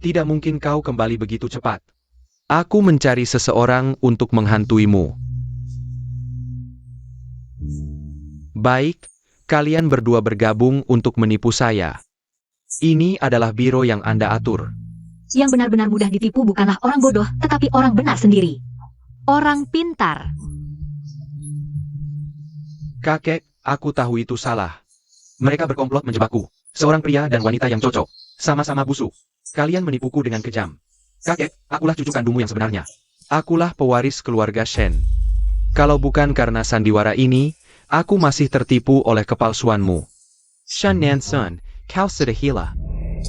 Tidak mungkin kau kembali begitu cepat. Aku mencari seseorang untuk menghantuimu. Baik, kalian berdua bergabung untuk menipu saya. Ini adalah biro yang Anda atur. Yang benar-benar mudah ditipu bukanlah orang bodoh, tetapi orang benar sendiri. Orang pintar. Kakek, aku tahu itu salah. Mereka berkomplot menjebakku. Seorang pria dan wanita yang cocok. Sama-sama busuk. Kalian menipuku dengan kejam. Kakek, akulah cucu kandungmu yang sebenarnya. Akulah pewaris keluarga Shen. Kalau bukan karena sandiwara ini, aku masih tertipu oleh kepalsuanmu. Shen Nansun, kau sudah gila.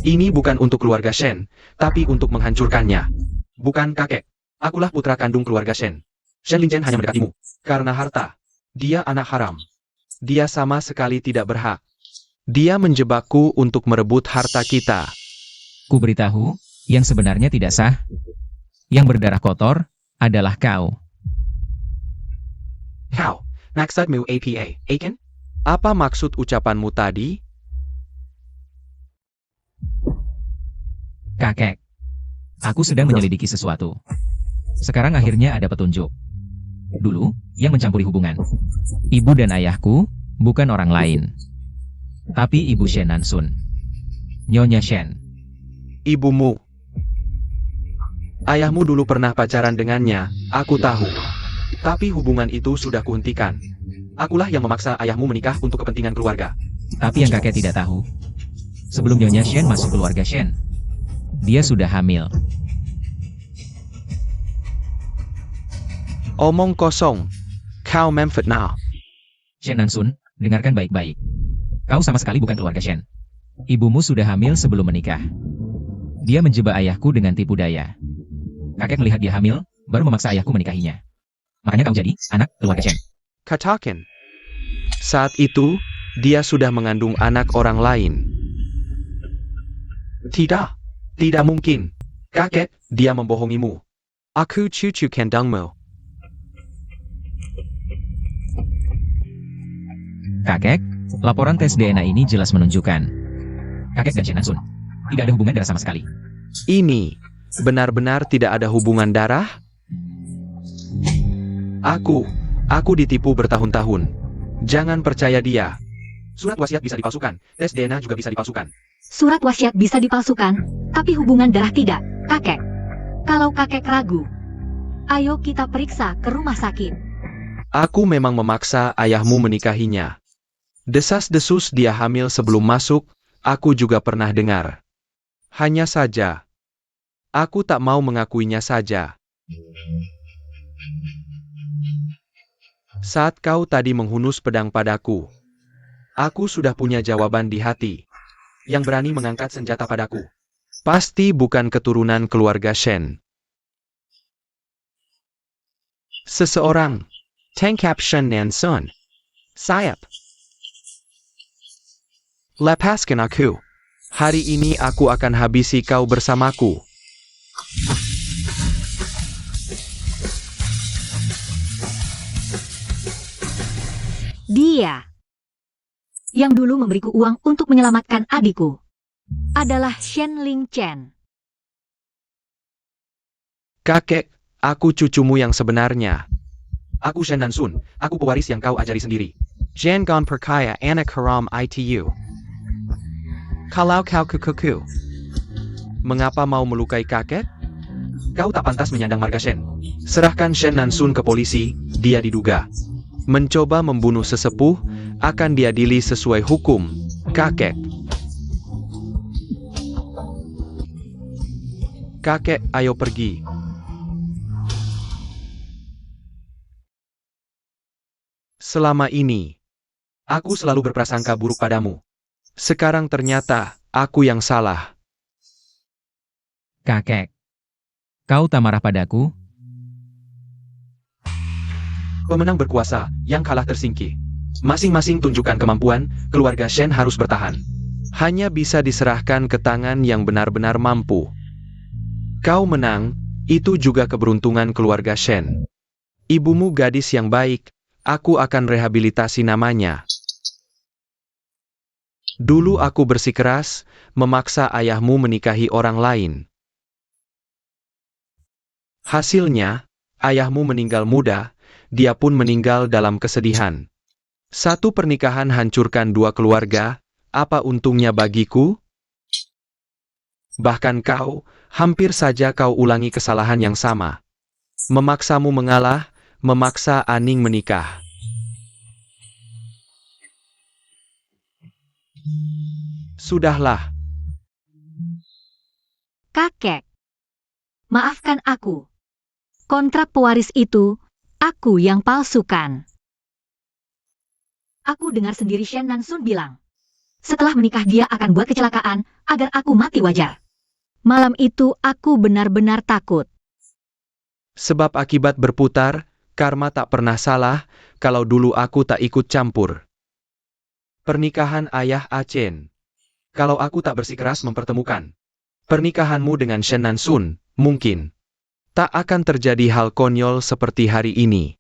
Ini bukan untuk keluarga Shen, tapi untuk menghancurkannya. Bukan kakek. Akulah putra kandung keluarga Shen. Shen Lingjeng hanya mendekatimu. Karena harta. Dia anak haram. Dia sama sekali tidak berhak. Dia menjebakku untuk merebut harta kita. Ku beritahu, yang sebenarnya tidak sah, yang berdarah kotor, adalah kau. Kau, maksudmu apa, Aiken? Apa maksud ucapanmu tadi? Kakek, aku sedang menyelidiki sesuatu. Sekarang akhirnya ada petunjuk. Dulu, yang mencampuri hubungan ibu dan ayahku, bukan orang lain. Tapi ibu Shen Nansun. Nyonya Shen. Ibumu. Ayahmu dulu pernah pacaran dengannya, aku tahu. Tapi hubungan itu sudah kuhentikan. Akulah yang memaksa ayahmu menikah untuk kepentingan keluarga. Tapi yang kakek tidak tahu, sebelum Nyonya Shen masuk keluarga Shen, dia sudah hamil. Omong kosong. Kau memfitnah. Shen Nansun, dengarkan baik-baik. Kau sama sekali bukan keluarga Shen. Ibumu sudah hamil sebelum menikah. Dia menjebak ayahku dengan tipu daya. Kakek melihat dia hamil, baru memaksa ayahku menikahinya. Makanya kau jadi anak keluarga Shen. Katakan. Saat itu, dia sudah mengandung anak orang lain. Tidak. Tidak mungkin. Kakek, dia membohongimu. Aku cucu kandungmu. Kakek, laporan tes DNA ini jelas menunjukkan kakek dan Shen Nansun tidak ada hubungan darah sama sekali. Ini benar-benar tidak ada hubungan darah? Aku ditipu bertahun-tahun. Jangan percaya dia. Surat wasiat bisa dipalsukan, tes DNA juga bisa dipalsukan. Surat wasiat bisa dipalsukan, tapi hubungan darah tidak, kakek. Kalau kakek ragu, ayo kita periksa ke rumah sakit. Aku memang memaksa ayahmu menikahinya. Desas-desus dia hamil sebelum masuk, aku juga pernah dengar. Hanya saja, aku tak mau mengakuinya saja. Saat kau tadi menghunus pedang padaku, aku sudah punya jawaban di hati. Yang berani mengangkat senjata padaku pasti bukan keturunan keluarga Shen. Seseorang, Tangkap Shen Nansun. Sayap. Lepaskan aku. hari ini aku akan habisi kau bersamaku. Dia yang dulu memberiku uang untuk menyelamatkan adikku adalah Shen Ling Chen. Kakek, aku cucumu yang sebenarnya. Aku Shen Nansun, aku pewaris yang kau ajari sendiri. Jangan percaya anak haram itu. Kalau kau kukuku. Mengapa mau melukai kakek? Kau tak pantas menyandang marga Shen. Serahkan Shen Nansun ke polisi, dia diduga mencoba membunuh sesepuh, akan diadili sesuai hukum, kakek. Kakek, ayo pergi. Selama ini, aku selalu berprasangka buruk padamu. Sekarang ternyata, aku yang salah. Kakek, kau tak marah padaku? Pemenang berkuasa, yang kalah tersingkir. Masing-masing tunjukkan kemampuan, keluarga Shen harus bertahan. Hanya bisa diserahkan ke tangan yang benar-benar mampu. Kau menang, itu juga keberuntungan keluarga Shen. Ibumu gadis yang baik, aku akan rehabilitasi namanya. Dulu aku bersikeras, memaksa ayahmu menikahi orang lain. Hasilnya, ayahmu meninggal muda, dia pun meninggal dalam kesedihan. Satu pernikahan hancurkan dua keluarga, apa untungnya bagiku? Bahkan kau, hampir saja kau ulangi kesalahan yang sama. Memaksamu mengalah, memaksa Aning menikah. Sudahlah, Kakek, maafkan aku. Kontrak pewaris itu, aku yang palsukan. Aku dengar sendiri Shen Nansun bilang, setelah menikah dia akan buat kecelakaan, agar aku mati wajar. Malam itu aku benar-benar takut. sebab akibat berputar, karma tak pernah salah, kalau dulu aku tak ikut campur. Pernikahan ayah Achen. Kalau aku tak bersikeras mempertemukan pernikahanmu dengan Shen Nansun, mungkin tak akan terjadi hal konyol seperti hari ini.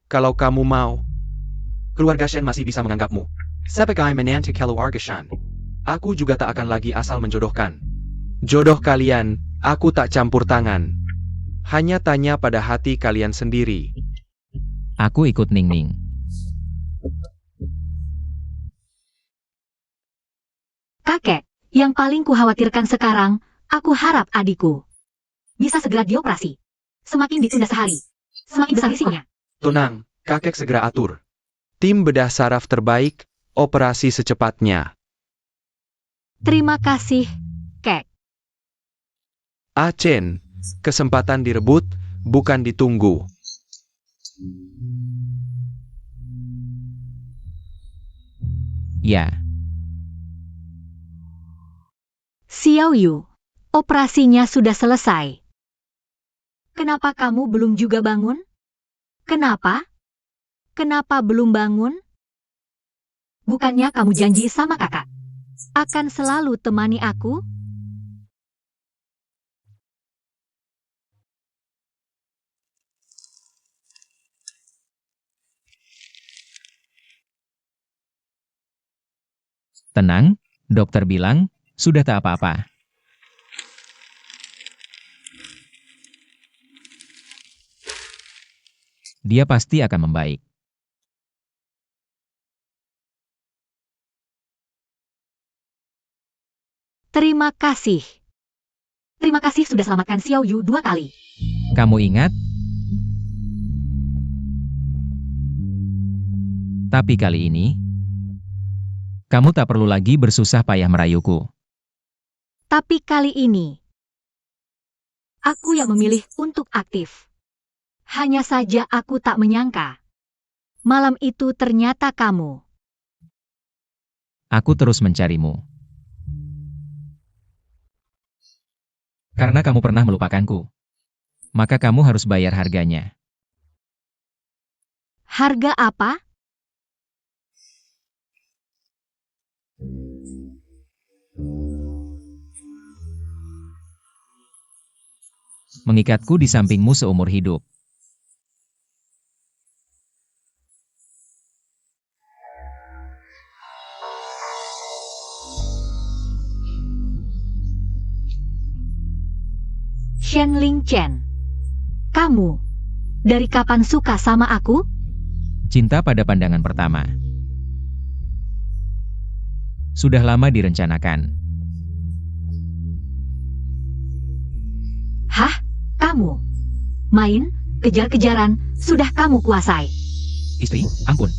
Kalau kamu mau, keluarga Shen masih bisa menganggapmu sebagai menantu keluarga Shen. Aku juga tak akan lagi asal menjodohkan jodoh kalian, aku tak campur tangan. Hanya tanya pada hati kalian sendiri. Aku ikut Ning Ning. Kakek, yang paling kukhawatirkan sekarang, aku harap adikku bisa segera dioperasi. Semakin ditunda sehari, semakin besar risikonya. Tenang, kakek segera atur. Tim bedah saraf terbaik, operasi secepatnya. Terima kasih, Kek. Achen, kesempatan direbut, bukan ditunggu. Ya, Xiao Yu, operasinya sudah selesai. Kenapa kamu belum juga bangun? Kenapa? Kenapa belum bangun? Bukannya kamu janji sama kakak akan selalu temani aku? tenang, Dokter bilang, sudah tak apa-apa. Dia pasti akan membaik. Terima kasih. Terima kasih sudah selamatkan Xiao Yu 2 kali. Kamu ingat? Tapi kali ini, kamu tak perlu lagi bersusah payah merayuku. Tapi kali ini, aku yang memilih untuk aktif. Hanya saja aku tak menyangka. Malam itu ternyata kamu. Aku terus mencarimu. Karena kamu pernah melupakanku. Maka kamu harus bayar harganya. Harga apa? Mengikatku di sampingmu seumur hidup. Shen Ling Chen. Kamu, dari kapan suka sama aku? Cinta pada pandangan pertama. Sudah lama direncanakan. Hah? Kamu? Main, kejar-kejaran, sudah kamu kuasai. Istri, ampun.